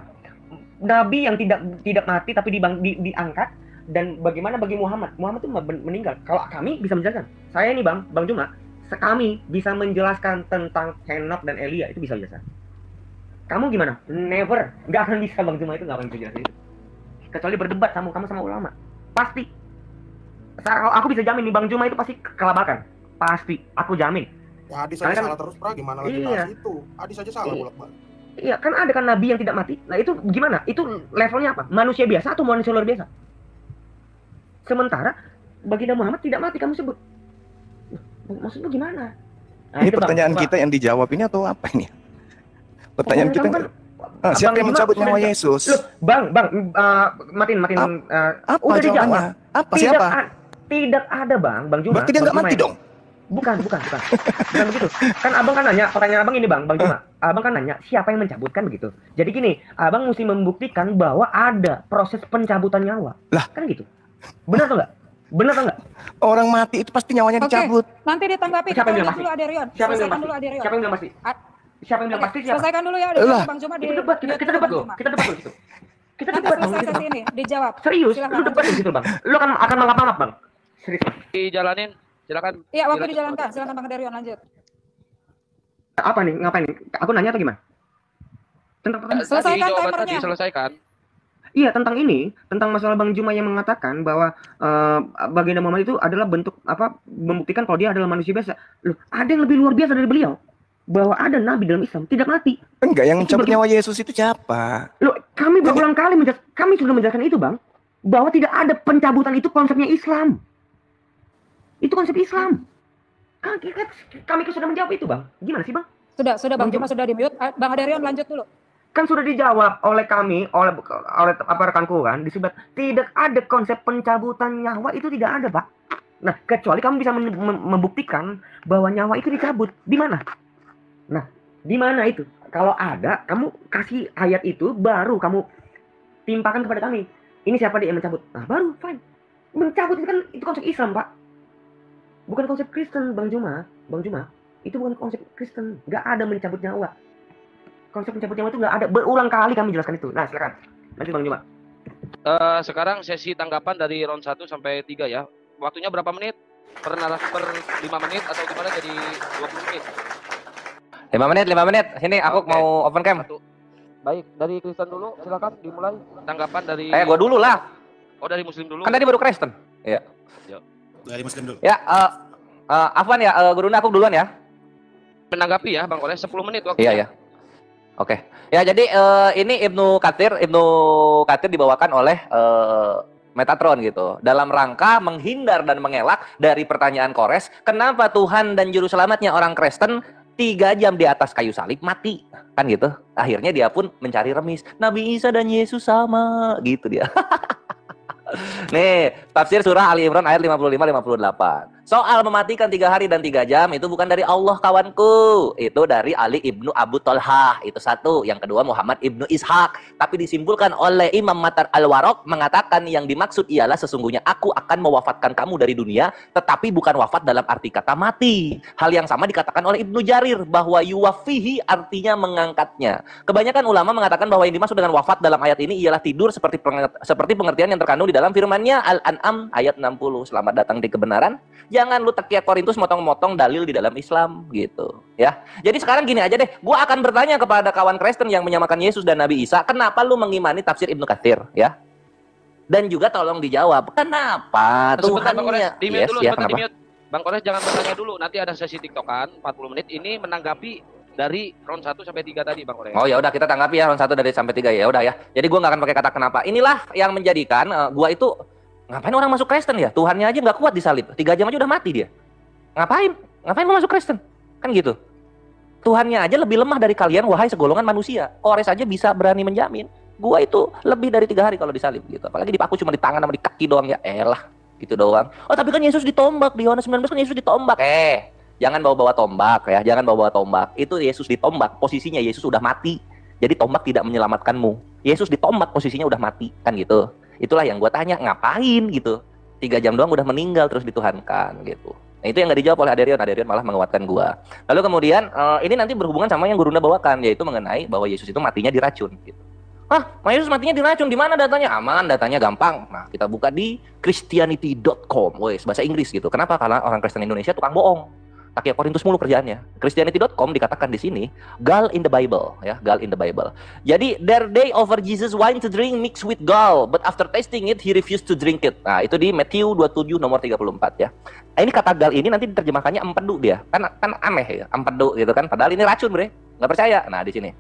[SPEAKER 6] Nabi yang tidak mati tapi diangkat, dan bagaimana bagi Muhammad? Muhammad itu meninggal. Kalau kami bisa menjelaskan, saya ini Bang Juma, kami bisa menjelaskan tentang Henok dan Elia, itu bisa jelaskan. Kamu gimana? Never, nggak akan bisa Bang Juma, itu nggak akan bisa jelasin itu. Kecuali berdebat kamu sama ulama, pasti. Kalau aku bisa jamin nih Bang Juma itu pasti kelabakan, pasti, aku jamin.
[SPEAKER 3] Ya, hadis aja salah terus, Pra. Gimana lagi bahas itu? Hadis aja salah bolak-balik.
[SPEAKER 6] Iya, kan ada kan Nabi yang tidak mati. Nah itu gimana? Itu levelnya apa? Manusia biasa atau manusia luar biasa? Sementara baginda Muhammad tidak mati, kamu sebut. Maksudnya gimana? Nah,
[SPEAKER 5] ini pertanyaan Bang, kita yang dijawab ini atau apa ini? Pertanyaan kita kan, siapa yang mencabut nyawa Yesus?
[SPEAKER 6] Loh, Bang, Martin.
[SPEAKER 5] Apa
[SPEAKER 6] udah
[SPEAKER 5] jawabannya?
[SPEAKER 6] Dijawab.
[SPEAKER 5] Apa siapa?
[SPEAKER 6] Tidak ada Bang Juma.
[SPEAKER 5] Berarti dia nggak mati dong?
[SPEAKER 6] Bukan begitu. Kan abang kan nanya, pertanyaan abang ini bang Juma. Abang kan nanya siapa yang mencabutkan begitu. Jadi gini, abang mesti membuktikan bahwa ada proses pencabutan nyawa.
[SPEAKER 5] Lah.
[SPEAKER 6] Kan gitu. Benar atau enggak?
[SPEAKER 5] Orang mati itu pasti nyawanya
[SPEAKER 7] Oke,
[SPEAKER 5] dicabut.
[SPEAKER 7] nanti ditanggapi.
[SPEAKER 6] Siapa yang bilang
[SPEAKER 7] Dulu Aderion.
[SPEAKER 6] Siapa yang
[SPEAKER 7] Selesaikan
[SPEAKER 6] bilang
[SPEAKER 7] dulu Aderion.
[SPEAKER 6] Siapa yang bilang pasti?
[SPEAKER 7] A-
[SPEAKER 6] Siapa yang bilang pasti? Siapa?
[SPEAKER 7] Selesaikan dulu ya Aderion.
[SPEAKER 5] Lah.
[SPEAKER 7] Bang Juma di
[SPEAKER 6] Kita debat, kita debat
[SPEAKER 7] Bang
[SPEAKER 6] dulu.
[SPEAKER 7] Juma.
[SPEAKER 6] Kita debat dulu situ. Kita
[SPEAKER 7] Nanti
[SPEAKER 6] debat dong
[SPEAKER 7] selesai
[SPEAKER 6] gitu,
[SPEAKER 7] sesi
[SPEAKER 6] Bang.
[SPEAKER 7] ini dijawab.
[SPEAKER 6] Serius,
[SPEAKER 7] Silakan,
[SPEAKER 6] lu debat
[SPEAKER 7] lanjut.
[SPEAKER 6] di situ bang. Lu kan akan melap-melap bang. Serius.
[SPEAKER 2] Dijalanin, silakan.
[SPEAKER 7] Iya, waktu
[SPEAKER 2] Dilanjut.
[SPEAKER 7] dijalankan. Silakan Bang Aderion lanjut.
[SPEAKER 6] Apa nih? Ngapain nih? Aku nanya atau gimana? Tentang pertanyaan.
[SPEAKER 7] Selesaikan
[SPEAKER 2] Tadi jawaban
[SPEAKER 7] timernya.
[SPEAKER 2] tadi selesaikan.
[SPEAKER 6] Iya, tentang ini, tentang masalah Bang Juma yang mengatakan bahwa baginda Muhammad itu adalah bentuk apa? Membuktikan kalau dia adalah manusia biasa. Loh, ada yang lebih luar biasa dari beliau. Bahwa ada nabi dalam Islam tidak mati.
[SPEAKER 5] Enggak, yang
[SPEAKER 6] Itu
[SPEAKER 5] mencabut
[SPEAKER 6] begitu.
[SPEAKER 5] nyawa Yesus itu siapa?
[SPEAKER 6] Loh, kami berulang kali kami sudah menjelaskan itu, Bang. Bahwa tidak ada pencabutan itu konsepnya Islam. Itu konsep Islam. Kami sudah menjawab itu, Bang. Gimana sih, Bang?
[SPEAKER 7] Sudah Bang Juma sudah di-mute. Bang Aderion lanjut dulu.
[SPEAKER 6] Kan sudah dijawab oleh kami, oleh apa rekanku kan, disebut tidak ada konsep pencabutan nyawa, itu tidak ada, Pak. Nah, kecuali kamu bisa membuktikan bahwa nyawa itu dicabut. Di mana? Nah, di mana itu? Kalau ada, kamu kasih ayat itu, baru kamu timpakan kepada kami. Ini siapa dia yang mencabut? Nah, baru fine. Mencabut itu kan itu konsep Islam, Pak. Bukan konsep Kristen, Bang Juma. Itu bukan konsep Kristen. Nggak ada mencabut nyawa. Konsep mencabut nyawa itu nggak ada. Berulang kali kami jelaskan itu. Nah, silakan. Nanti Bang Juma.
[SPEAKER 2] Sekarang sesi tanggapan dari round 1 sampai 3 ya. Waktunya berapa menit? Per narasi per 5 menit atau gimana jadi 20 menit?
[SPEAKER 4] 5 menit. Sini aku
[SPEAKER 2] Oke.
[SPEAKER 4] mau open cam.
[SPEAKER 2] Baik, dari Kristen dulu silakan dimulai. Tanggapan dari
[SPEAKER 4] Gua dulu lah.
[SPEAKER 2] Oh, dari Muslim dulu.
[SPEAKER 4] Kan tadi baru Kristen. Iya.
[SPEAKER 8] Dari Muslim dulu.
[SPEAKER 4] Ya, Afwan ya, Guruna aku duluan ya.
[SPEAKER 2] Menanggapi ya, Bang Oleh 10 menit waktunya.
[SPEAKER 4] Iya. Oke. Ya, jadi ini Ibnu Katsir dibawakan oleh Metatron gitu. Dalam rangka menghindar dan mengelak dari pertanyaan Kores, kenapa Tuhan dan juru selamatnya orang Kristen 3 jam di atas kayu salib mati? Kan gitu. Akhirnya dia pun mencari remis. Nabi Isa dan Yesus sama gitu dia. Nih, tafsir surah Ali Imran ayat 55-58. Soal mematikan 3 hari dan 3 jam itu bukan dari Allah kawanku. Itu dari Ali ibnu Abu Talhah. Itu satu. Yang kedua Muhammad ibnu Ishaq. Tapi disimpulkan oleh Imam Matar Al-Waraq mengatakan yang dimaksud ialah sesungguhnya aku akan mewafatkan kamu dari dunia, tetapi bukan wafat dalam arti kata mati. Hal yang sama dikatakan oleh Ibnu Jarir bahwa yuwafihi artinya mengangkatnya. Kebanyakan ulama mengatakan bahwa yang dimaksud dengan wafat dalam ayat ini ialah tidur seperti pengertian yang terkandung di dalam firman-Nya Al-An'am ayat 60. Selamat datang di kebenaran. Jangan lu tekiat Korintus motong-motong dalil di dalam Islam gitu ya. Jadi sekarang gini aja deh, gua akan bertanya kepada kawan Kristen yang menyamakan Yesus dan Nabi Isa, kenapa lu mengimani tafsir Ibnu Katsir ya? Dan juga tolong dijawab, kenapa
[SPEAKER 2] Sebentar, Bang Kores,
[SPEAKER 4] Tuhannya?
[SPEAKER 2] di-mute dulu,
[SPEAKER 4] ya,
[SPEAKER 2] sebentar
[SPEAKER 4] kenapa?
[SPEAKER 2] di-mute. Bang Kores jangan bertanya dulu, nanti ada sesi TikTokan 40 menit ini menanggapi dari round 1 sampai 3 tadi, Bang Kores.
[SPEAKER 4] Oh ya udah, kita tanggapi ya round 1 dari sampai 3 ya udah ya. Jadi gua nggak akan pakai kata kenapa. Inilah yang menjadikan gua itu ngapain orang masuk Kristen ya? Tuhannya aja nggak kuat disalib. 3 jam aja udah mati dia. Ngapain mau masuk Kristen? Kan gitu. Tuhannya aja lebih lemah dari kalian, wahai segolongan manusia. Kores aja bisa berani menjamin. Gua itu lebih dari 3 hari kalau disalib gitu. Apalagi dipaku cuma di tangan sama di kaki doang ya. Elah, gitu doang. Oh tapi kan Yesus ditombak. Di Yohanes 19 kan Yesus ditombak. Jangan bawa-bawa tombak ya. Jangan bawa-bawa tombak. Itu Yesus ditombak. Posisinya Yesus udah mati. Jadi tombak tidak menyelamatkanmu. Yesus ditombak, posisinya udah mati. Kan gitu. Itulah yang gue tanya, ngapain gitu. 3 jam doang udah meninggal terus dituhankan gitu. Nah, itu yang nggak dijawab oleh Aderion malah menguatkan gua. Lalu kemudian ini nanti berhubungan sama yang Gurunda bawakan, yaitu mengenai bahwa Yesus itu matinya diracun gitu. Yesus matinya diracun, di mana datanya? Aman, datanya gampang. Nah, kita buka di christianity.com. Wes, bahasa Inggris gitu. Kenapa? Karena orang Kristen Indonesia tukang bohong. Takia Korintus mulu kerjaannya. Christianity.com dikatakan di sini gall in the Bible ya, gall in the Bible. Jadi there they offer Jesus wine to drink mixed with gall, but after tasting it he refused to drink it. Nah, itu di Matthew 27 nomor 34 ya. Ini kata gall ini nanti diterjemahkannya empedu dia. Kan aneh ya, empedu gitu kan. Padahal ini racun, Bre. Nggak percaya. Nah, di sini.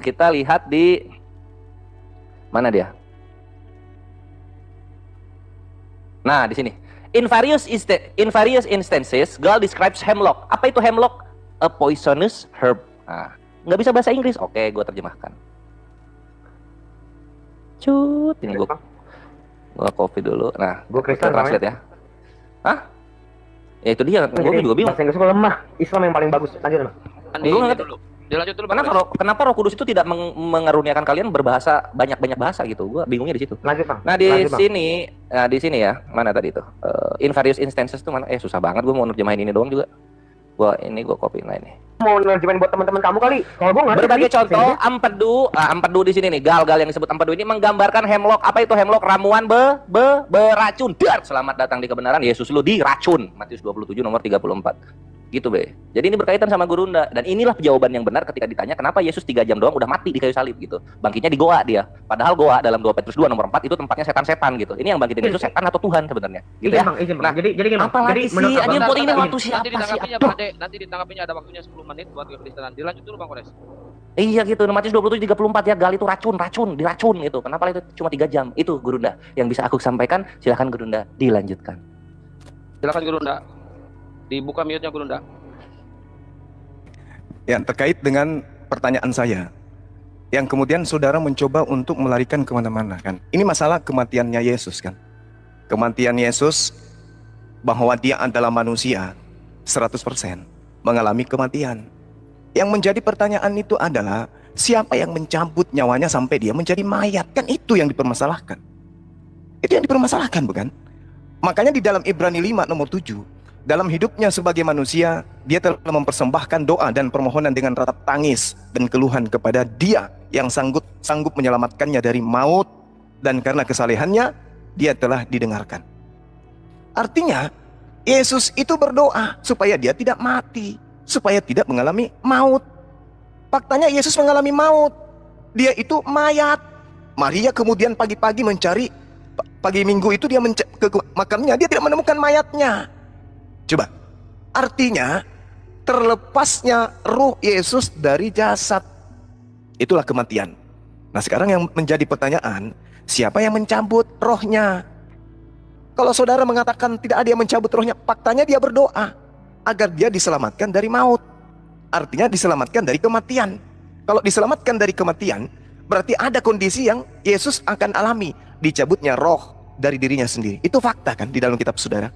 [SPEAKER 4] Kita lihat di mana dia? Nah, di sini. In various instances, gall describes hemlock. Apa itu hemlock? A poisonous herb. Nah, nggak bisa bahasa Inggris. Oke, gue terjemahkan. Ini gue copy dulu. Nah,
[SPEAKER 6] Gue Kristen
[SPEAKER 4] translate ya. Hah? Ya itu dia, gue juga bingung.
[SPEAKER 6] Bahasa Inggris gue lemah, Islam yang paling bagus. Lanjut, Bang.
[SPEAKER 2] Dilanjut dulu.
[SPEAKER 4] Kenapa Roh Kudus itu tidak mengaruniakan kalian berbahasa banyak bahasa gitu? Gua bingungnya di situ.
[SPEAKER 6] Lanjut, Bang.
[SPEAKER 4] Nah, di sini ya, mana tadi itu? In various instances tuh mana? Susah banget gua mau nerjemahin ini doang juga. Gua copy lah ini.
[SPEAKER 6] Mau nerjemahin buat teman-teman kamu kali. Kalau gua enggak.
[SPEAKER 4] Berbagai contoh empedu di sini nih. Gal yang disebut empedu ini menggambarkan hemlock. Apa itu hemlock? Ramuan beracun. Selamat datang di kebenaran. Yesus lu diracun. Matius 27 nomor 34. Gitu Be. Jadi ini berkaitan sama Gurunda. Dan inilah jawaban yang benar ketika ditanya kenapa Yesus 3 jam doang udah mati di kayu salib gitu. Bangkitnya di goa dia. Padahal goa dalam 2 Petrus 2 nomor 4 itu tempatnya setan-setan gitu. Ini yang bangkitin Yesus setan atau Tuhan sebenarnya. Gitu ya.
[SPEAKER 6] Nah, jadi gini Bang.
[SPEAKER 4] Apalagi sih anjing buat ini waktu siapa sih?
[SPEAKER 2] Nanti ditanggapinya ada waktunya 10 menit buat kekristenan. Dilanjut dulu Bang Kores.
[SPEAKER 4] Iya gitu. Matius 27:34 ya. Gal itu diracun gitu. Kenapa itu cuma 3 jam? Itu Gurunda yang bisa aku sampaikan. Silakan Gurunda dilanjutkan.
[SPEAKER 2] Silakan Gurunda. Dibuka mute-nya Gurunda.
[SPEAKER 5] Ya, terkait dengan pertanyaan saya, yang kemudian saudara mencoba untuk melarikan kemana-mana kan. Ini masalah kematiannya Yesus kan. Kematian Yesus, bahwa dia adalah manusia 100% mengalami kematian. Yang menjadi pertanyaan itu adalah, siapa yang mencabut nyawanya sampai dia menjadi mayat? Kan itu yang dipermasalahkan. Itu yang dipermasalahkan bukan? Makanya di dalam Ibrani 5 nomor 7, dalam hidupnya sebagai manusia, dia telah mempersembahkan doa dan permohonan dengan ratap tangis dan keluhan kepada Dia yang sanggup menyelamatkannya dari maut, dan karena kesalehannya dia telah didengarkan. Artinya Yesus itu berdoa supaya dia tidak mati, supaya tidak mengalami maut. Faktanya Yesus mengalami maut. Dia itu mayat. Maria kemudian pagi-pagi mencari, pagi minggu itu dia ke makamnya, dia tidak menemukan mayatnya. Coba, artinya terlepasnya ruh Yesus dari jasad, itulah kematian. Nah sekarang yang menjadi pertanyaan, siapa yang mencabut rohnya? Kalau saudara mengatakan tidak ada yang mencabut rohnya, faktanya dia berdoa agar dia diselamatkan dari maut. Artinya diselamatkan dari kematian. Kalau diselamatkan dari kematian, berarti ada kondisi yang Yesus akan alami, dicabutnya roh dari dirinya sendiri. Itu fakta kan di dalam kitab saudara.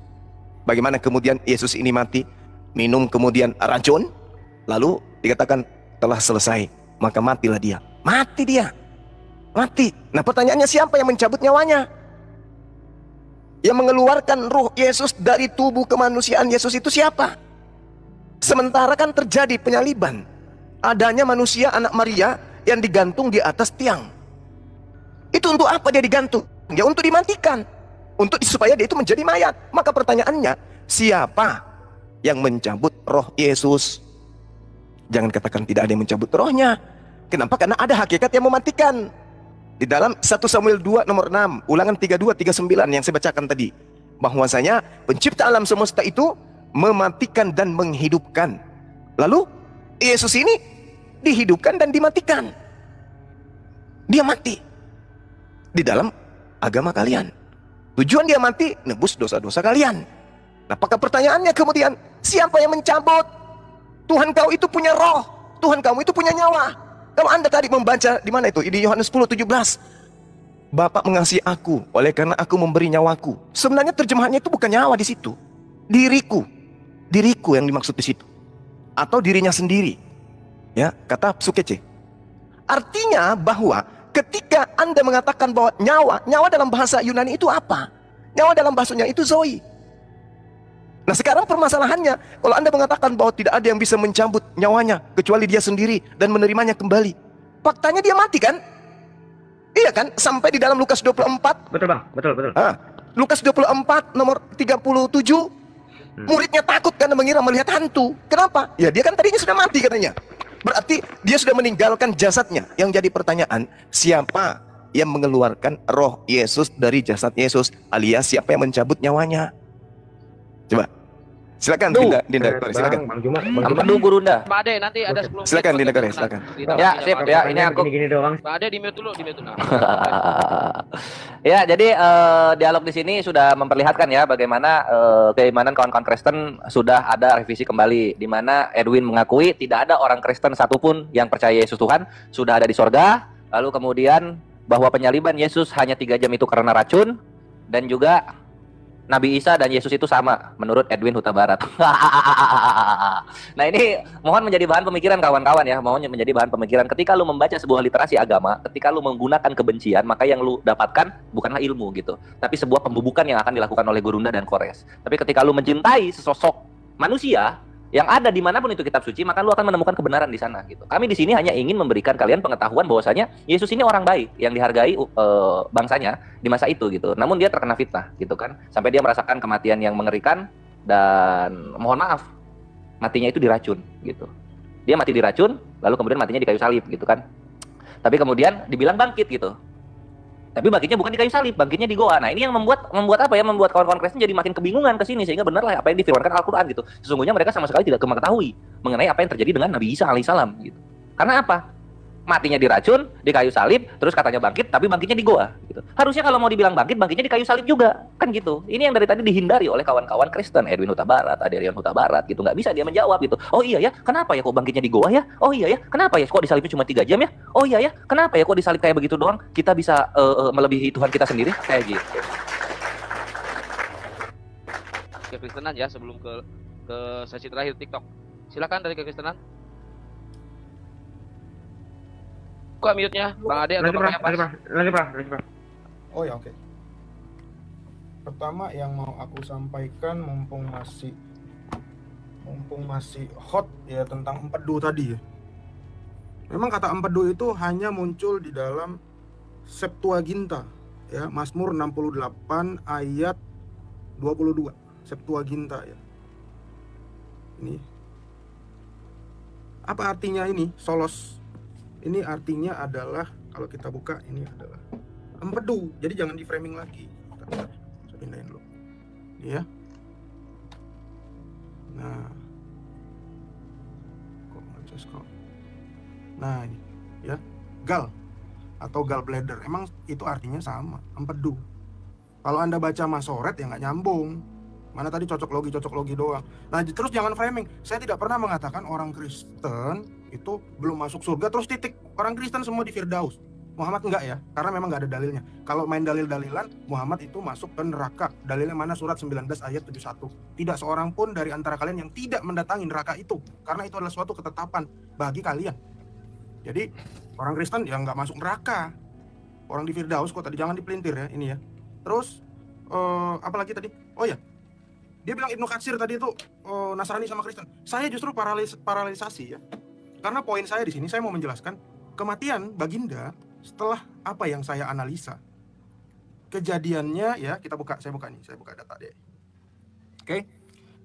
[SPEAKER 5] Bagaimana kemudian Yesus ini mati, minum kemudian racun, lalu dikatakan telah selesai, maka matilah dia. Mati dia. Mati. Nah pertanyaannya, siapa yang mencabut nyawanya? Yang mengeluarkan ruh Yesus dari tubuh kemanusiaan Yesus itu siapa? Sementara kan terjadi penyaliban. Adanya manusia anak Maria yang digantung di atas tiang. Itu untuk apa dia digantung? Ya untuk dimatikan. Untuk supaya dia itu menjadi mayat. Maka pertanyaannya, siapa yang mencabut roh Yesus? Jangan katakan tidak ada yang mencabut rohnya. Kenapa? Karena ada hakikat yang mematikan. Di dalam 1 Samuel 2 nomor 6, Ulangan 32-39 yang saya bacakan tadi, bahwasanya pencipta alam semesta itu mematikan dan menghidupkan. Lalu Yesus ini dihidupkan dan dimatikan. Dia mati di dalam agama kalian. Tujuan dia mati, nebus dosa-dosa kalian. Nah, apakah pertanyaannya kemudian, siapa yang mencabut? Tuhan kau itu punya roh, Tuhan kamu itu punya nyawa. Kalau Anda tadi membaca di mana itu? Di Yohanes 10:17. Bapa mengasihi aku, oleh karena aku memberi nyawaku. Sebenarnya terjemahannya itu bukan nyawa di situ. Diriku yang dimaksud di situ. Atau dirinya sendiri. Ya, kata psukece. Artinya bahwa ketika Anda mengatakan bahwa nyawa dalam bahasa Yunani itu apa? Nyawa dalam bahasanya itu zoe. Nah sekarang permasalahannya, kalau Anda mengatakan bahwa tidak ada yang bisa mencabut nyawanya kecuali dia sendiri dan menerimanya kembali, faktanya dia mati kan? Iya kan? Sampai di dalam Lukas 24.
[SPEAKER 6] Betul Bang, betul.
[SPEAKER 5] Lukas 24 nomor 37, muridnya takut karena mengira melihat hantu. Kenapa? Ya dia kan tadinya sudah mati katanya. Berarti dia sudah meninggalkan jasadnya. Yang jadi pertanyaan, siapa yang mengeluarkan roh Yesus dari jasad Yesus, alias siapa yang mencabut nyawanya? Coba, silakan Dinda Kore, silakan.
[SPEAKER 4] Empedu Gurunda.
[SPEAKER 2] Pak Ade, nanti ada 10 menit.
[SPEAKER 5] Silakan Dinda Kore, silakan.
[SPEAKER 4] Ya, sip. Ya, ini aku
[SPEAKER 6] Gini doang.
[SPEAKER 2] Pak Ade di mute dulu.
[SPEAKER 4] Ya, jadi dialog di sini sudah memperlihatkan ya bagaimana keimanan kawan-kawan Kristen sudah ada revisi kembali, di mana Edwin mengakui tidak ada orang Kristen satupun yang percaya Yesus Tuhan sudah ada di sorga. Lalu kemudian bahwa penyaliban Yesus hanya 3 jam itu karena racun, dan juga Nabi Isa dan Yesus itu sama menurut Edwin Huta Barat. Nah ini mohon menjadi bahan pemikiran kawan-kawan ya, mohon menjadi bahan pemikiran. Ketika lu membaca sebuah literasi agama, ketika lu menggunakan kebencian, maka yang lu dapatkan bukanlah ilmu gitu, tapi sebuah pembubukan yang akan dilakukan oleh Gurunda dan Kores. Tapi ketika lu mencintai sesosok manusia yang ada dimanapun itu kitab suci, maka lu akan menemukan kebenaran di sana gitu. Kami di sini hanya ingin memberikan kalian pengetahuan bahwasanya Yesus ini orang baik yang dihargai bangsanya di masa itu gitu. Namun dia terkena fitnah gitu kan, sampai dia merasakan kematian yang mengerikan dan mohon maaf matinya itu diracun gitu. Dia mati diracun, lalu kemudian matinya di kayu salib gitu kan. Tapi kemudian dibilang bangkit gitu. Tapi bangkitnya bukan di kayu salib, bangkitnya di goa. Nah, ini yang membuat apa ya? Membuat kawan-kawan Kristen jadi makin kebingungan ke sini, sehingga benarlah apa yang difirmankan Al-Qur'an gitu. Sesungguhnya mereka sama sekali tidak mengetahui mengenai apa yang terjadi dengan Nabi Isa alaihissalam gitu. Karena apa? Matinya diracun, di kayu salib, terus katanya bangkit, tapi bangkitnya di goa gitu. Harusnya kalau mau dibilang bangkit, bangkitnya di kayu salib juga, kan gitu. Ini yang dari tadi dihindari oleh kawan-kawan Kristen, Edwin Huta Barat, Adrian Huta Barat gitu. Nggak bisa dia menjawab gitu. Oh iya ya, kenapa ya kok bangkitnya di goa ya? Oh iya ya, kenapa ya kok disalibnya cuma 3 jam ya? Oh iya ya, kenapa ya kok disalib kayak begitu doang? Kita bisa melebihi Tuhan kita sendiri kayak gitu.
[SPEAKER 2] Kekristenan ya, sebelum ke sesi terakhir TikTok. Silakan dari kekristenan. Buka mute-nya, Bang Ade atau Bang Epas?
[SPEAKER 6] Lanjut, Pak.
[SPEAKER 3] Oh ya, oke. Pertama yang mau aku sampaikan mumpung masih hot ya tentang empedu tadi ya. Memang kata empedu itu hanya muncul di dalam Septuaginta ya, Mazmur 68 ayat 22. Septuaginta ya. Ini apa artinya ini? Solos. Ini artinya adalah, kalau kita buka, ini adalah empedu. Jadi jangan di framing lagi. Saya pindahin dulu. Ini ya. Nah. Nah, ini ya. Gal atau gallbladder. Emang itu artinya sama, empedu. Kalau Anda baca Masoret ya nggak nyambung. Mana tadi cocok logi doang. Nah, terus jangan framing. Saya tidak pernah mengatakan orang Kristen itu belum masuk surga terus titik. Orang Kristen semua di Firdaus. Muhammad enggak ya, karena memang enggak ada dalilnya. Kalau main dalil-dalilan, Muhammad itu masuk ke neraka. Dalilnya mana? Surat 19 ayat 71. Tidak seorang pun dari antara kalian yang tidak mendatangi neraka itu, karena itu adalah suatu ketetapan bagi kalian. Jadi orang Kristen yang enggak masuk neraka. Orang di Firdaus kok tadi, jangan dipelintir ya ini ya. Terus apa lagi tadi? Oh ya, dia bilang Ibnu Katsir tadi itu Nasrani sama Kristen. Saya justru paralelisasi ya. Karena poin saya di sini, saya mau menjelaskan kematian Baginda setelah apa yang saya analisa. Kejadiannya ya, saya buka data deh. Oke.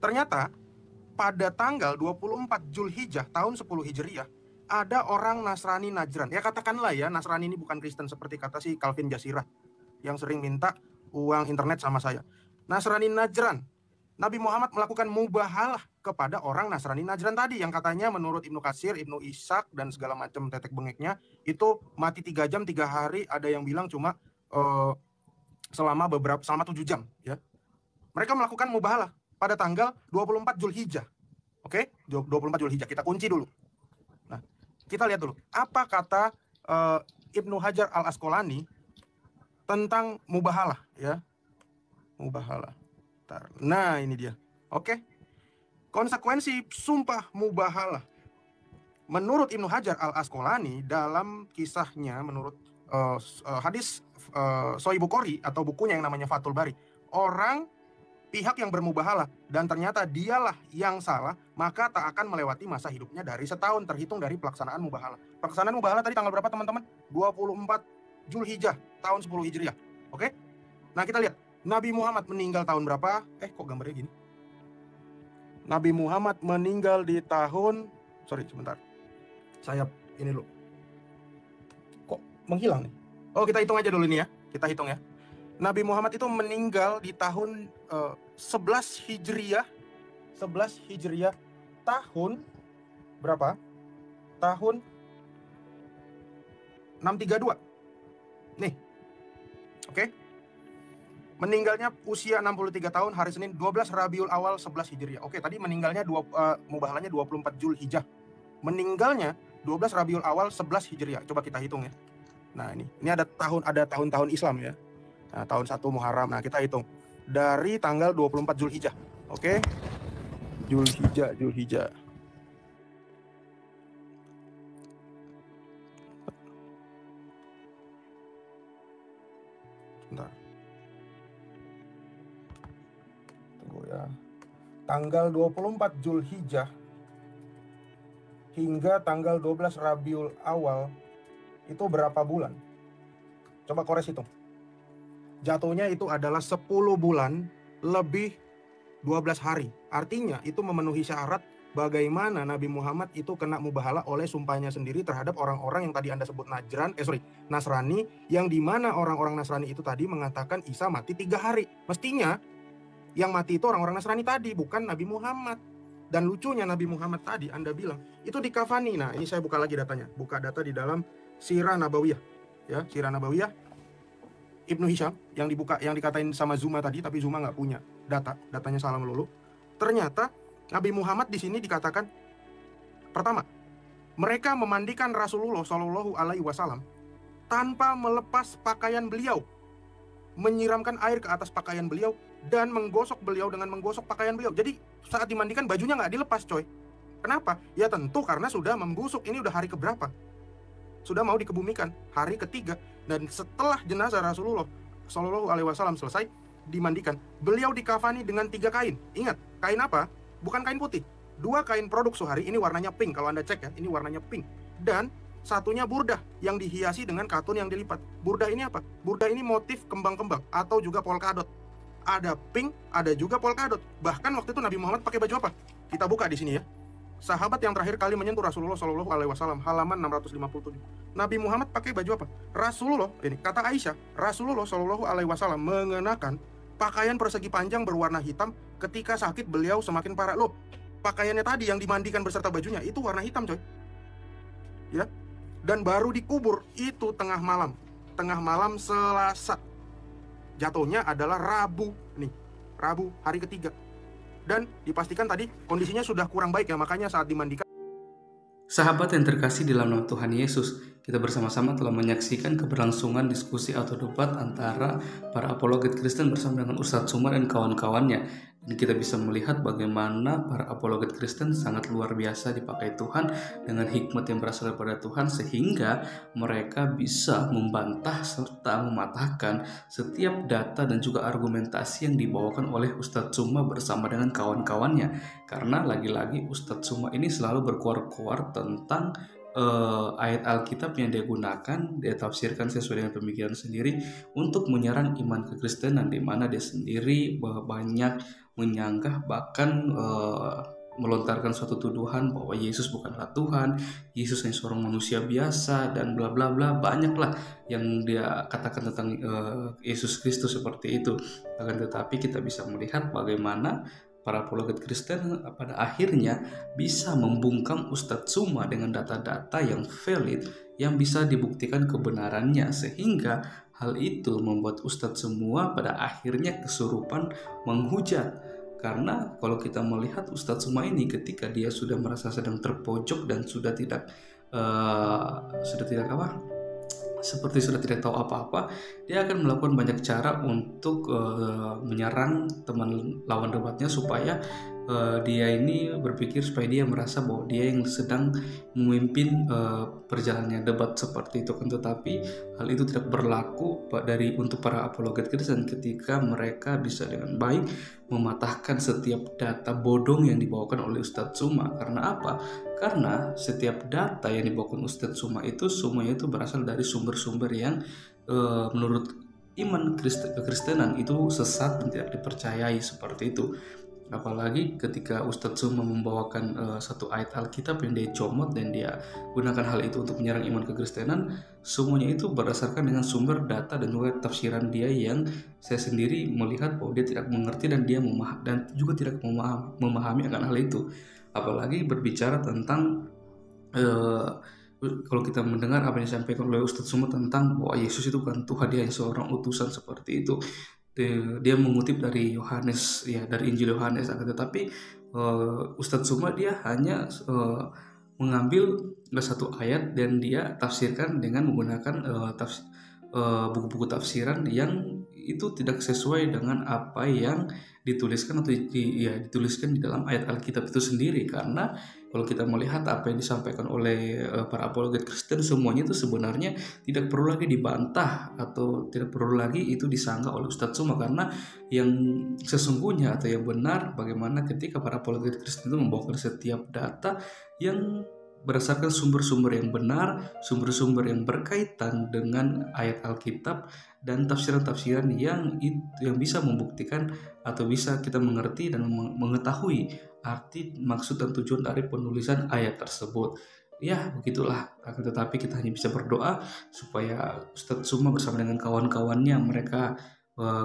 [SPEAKER 3] Ternyata pada tanggal 24 Zulhijjah tahun 10 Hijriah ada orang Nasrani Najran. Ya katakanlah ya, Nasrani ini bukan Kristen seperti kata si Calvin Jasirah yang sering minta uang internet sama saya. Nasrani Najran. Nabi Muhammad melakukan mubahalah kepada orang Nasrani Najran tadi yang katanya menurut Ibnu Katsir, Ibnu Ishaq dan segala macam tetek bengeknya itu mati 3 jam 3 hari, ada yang bilang cuma selama 7 jam ya. Mereka melakukan mubahalah pada tanggal 24 Zulhijjah. Oke? 24 Zulhijjah kita kunci dulu. Nah, kita lihat dulu apa kata Ibnu Hajar Al-Asqalani tentang mubahalah ya. Mubahalah. Nah, ini dia. Oke. Konsekuensi sumpah mubahalah. Menurut Ibnu Hajar Al-Asqalani dalam kisahnya menurut hadis Sahih Bukhari atau bukunya yang namanya Fathul Bari, orang pihak yang bermubahalah dan ternyata dialah yang salah, maka tak akan melewati masa hidupnya dari setahun terhitung dari pelaksanaan mubahalah. Pelaksanaan mubahalah tadi tanggal berapa teman-teman? 24 Zulhijjah tahun 10 Hijriah. Oke? Nah, kita lihat Nabi Muhammad meninggal tahun berapa? Kok gambarnya gini? Nabi Muhammad meninggal di tahun... sebentar. Saya ini dulu. Kok menghilang nih? Oh, kita hitung aja dulu ini ya. Kita hitung ya. Nabi Muhammad itu meninggal di tahun 11 Hijriah. 11 Hijriah tahun berapa? Tahun 632. Nih. Oke. Meninggalnya usia 63 tahun hari Senin 12 Rabiul Awal 11 Hijriah. Oke, tadi meninggalnya mubahalahnya 24 Zulhijjah. Meninggalnya 12 Rabiul Awal 11 Hijriah. Coba kita hitung ya. Nah, ini ada tahun-tahun Islam ya. Nah, tahun 1 Muharram. Nah, kita hitung. dari tanggal 24 Zulhijjah. Oke. Zulhijjah. Bentar. Tunggu ya. Tanggal 24 Zulhijjah hingga tanggal 12 Rabiul Awal itu berapa bulan? Coba Kores hitung. Jatuhnya itu adalah 10 bulan lebih 12 hari. Artinya itu memenuhi syarat bagaimana Nabi Muhammad itu kena mubahalah oleh sumpahnya sendiri terhadap orang-orang yang tadi Anda sebut Nasrani, yang dimana orang-orang Nasrani itu tadi mengatakan Isa mati 3 hari. Mestinya yang mati itu orang-orang Nasrani tadi, bukan Nabi Muhammad. Dan lucunya Nabi Muhammad tadi Anda bilang itu dikafani. Nah, ini saya buka lagi datanya. Buka data di dalam Sirah Nabawiyah. Ya, Sirah Nabawiyah Ibnu Hisham yang dikatain sama Zuma tadi, tapi Zuma nggak punya datanya salah melulu. Ternyata Nabi Muhammad di sini dikatakan pertama, mereka memandikan Rasulullah Shallallahu Alaihi Wasallam tanpa melepas pakaian beliau, menyiramkan air ke atas pakaian beliau dan menggosok beliau dengan menggosok pakaian beliau. Jadi saat dimandikan bajunya nggak dilepas, coy. Kenapa? Ya tentu karena sudah membusuk. Ini udah hari keberapa? Sudah mau dikebumikan, hari ketiga. Dan setelah jenazah Rasulullah Shallallahu Alaihi Wasallam selesai dimandikan, beliau dikafani dengan 3 kain. Ingat, kain apa? Bukan kain putih. 2 kain produk Suhari, ini warnanya pink. Kalau Anda cek ya, ini warnanya pink. Dan satunya burdah yang dihiasi dengan katun yang dilipat. Burdah ini apa? Burdah ini motif kembang-kembang atau juga polkadot. Ada pink, ada juga polkadot. Bahkan waktu itu Nabi Muhammad pakai baju apa? Kita buka di sini ya. Sahabat yang terakhir kali menyentuh Rasulullah Shallallahu Alaihi Wasallam, halaman 657. Nabi Muhammad pakai baju apa? Rasulullah, ini kata Aisyah, Rasulullah Shallallahu Alaihi Wasallam mengenakan pakaian persegi panjang berwarna hitam ketika sakit beliau semakin parah. Loh, pakaiannya tadi yang dimandikan beserta bajunya itu warna hitam, coy. Ya, dan baru dikubur itu tengah malam Selasa. Jatuhnya adalah Rabu, nih, Rabu hari ketiga. Dan dipastikan tadi kondisinya sudah kurang baik ya, makanya saat dimandikan.
[SPEAKER 1] Sahabat yang terkasih di dalam nama Tuhan Yesus, kita bersama-sama telah menyaksikan keberlangsungan diskusi atau debat antara para apologet Kristen bersama dengan Ustadz Sumar dan kawan-kawannya. Dan kita bisa melihat bagaimana para apologet Kristen sangat luar biasa dipakai Tuhan dengan hikmat yang berasal daripada Tuhan, sehingga mereka bisa membantah serta mematahkan setiap data dan juga argumentasi yang dibawakan oleh Ustadz Suma bersama dengan kawan-kawannya. Karena lagi-lagi Ustadz Suma ini selalu berkuar-kuar tentang ayat Alkitab yang dia gunakan, dia tafsirkan sesuai dengan pemikiran sendiri untuk menyerang iman kekristenan, di mana dia sendiri banyak menyanggah, bahkan melontarkan suatu tuduhan bahwa Yesus bukanlah Tuhan, Yesus hanya seorang manusia biasa, dan bla bla bla. Banyaklah yang dia katakan tentang Yesus Kristus seperti itu. Akan tetapi kita bisa melihat bagaimana para apologet Kristen pada akhirnya bisa membungkam Ustadz Suma dengan data-data yang valid yang bisa dibuktikan kebenarannya, sehingga hal itu membuat Ustadz semua pada akhirnya kesurupan menghujat. Karena kalau kita melihat Ustadz Suma ini ketika dia sudah merasa sedang terpojok dan sudah tidak tahu apa-apa, dia akan melakukan banyak cara untuk menyerang teman lawan debatnya supaya dia ini berpikir supaya dia merasa bahwa dia yang sedang memimpin perjalanannya debat seperti itu. Kan tetapi hal itu tidak berlaku untuk para apologet Kristen ketika mereka bisa dengan baik mematahkan setiap data bodong yang dibawakan oleh Ustadz Suma. Karena apa? Karena setiap data yang dibawakan Ustadz Suma itu semuanya itu berasal dari sumber-sumber yang menurut iman kekristenan itu sesat dan tidak dipercayai seperti itu. Apalagi ketika Ustadz Suma membawakan satu ayat Alkitab yang dia comot dan dia gunakan hal itu untuk menyerang iman kekristenan, semuanya itu berdasarkan dengan sumber data dan juga tafsiran dia yang saya sendiri melihat bahwa dia tidak mengerti dan dia dan juga tidak memahami akan hal itu. Apalagi berbicara tentang kalau kita mendengar apa yang disampaikan oleh Ustadz Suma tentang bahwa Yesus itu bukan Tuhan, dia hanya seorang utusan seperti itu. Dia mengutip dari Yohanes, ya, dari Injil Yohanes. Tetapi Ustadz Suma dia hanya mengambil satu ayat dan dia tafsirkan dengan menggunakan buku-buku tafsiran yang itu tidak sesuai dengan apa yang dituliskan atau dituliskan di dalam ayat Alkitab itu sendiri. Karena kalau kita melihat apa yang disampaikan oleh para apologet Kristen, semuanya itu sebenarnya tidak perlu lagi dibantah atau tidak perlu lagi itu disanggah oleh Ustadz Suma, karena yang sesungguhnya atau yang benar bagaimana ketika para apologet Kristen itu membawakan setiap data yang berdasarkan sumber-sumber yang benar, sumber-sumber yang berkaitan dengan ayat Alkitab dan tafsiran-tafsiran yang bisa membuktikan atau bisa kita mengerti dan mengetahui arti, maksud, dan tujuan dari penulisan ayat tersebut. Ya, begitulah. Akan tetapi kita hanya bisa berdoa supaya Ustadz Suma bersama dengan kawan-kawannya, mereka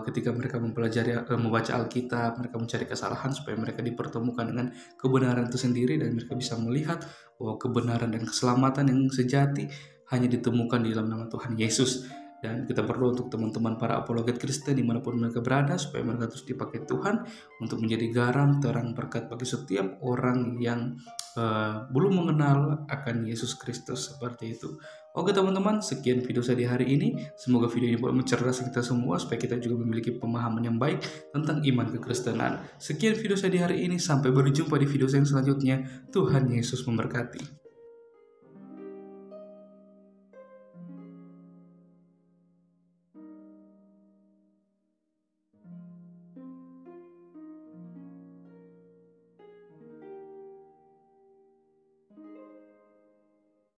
[SPEAKER 1] ketika mereka membaca Alkitab, mereka mencari kesalahan supaya mereka dipertemukan dengan kebenaran itu sendiri, dan mereka bisa melihat bahwa kebenaran dan keselamatan yang sejati hanya ditemukan di dalam nama Tuhan Yesus. Dan kita berdoa untuk teman-teman para apologet Kristen dimanapun mereka berada, supaya mereka terus dipakai Tuhan untuk menjadi garam, terang, berkat bagi setiap orang yang belum mengenal akan Yesus Kristus, seperti itu. Oke teman-teman, sekian video saya di hari ini. Semoga video ini boleh mencerdaskan kita semua supaya kita juga memiliki pemahaman yang baik tentang iman kekristenan. Sekian video saya di hari ini, sampai berjumpa di video saya yang selanjutnya. Tuhan Yesus memberkati.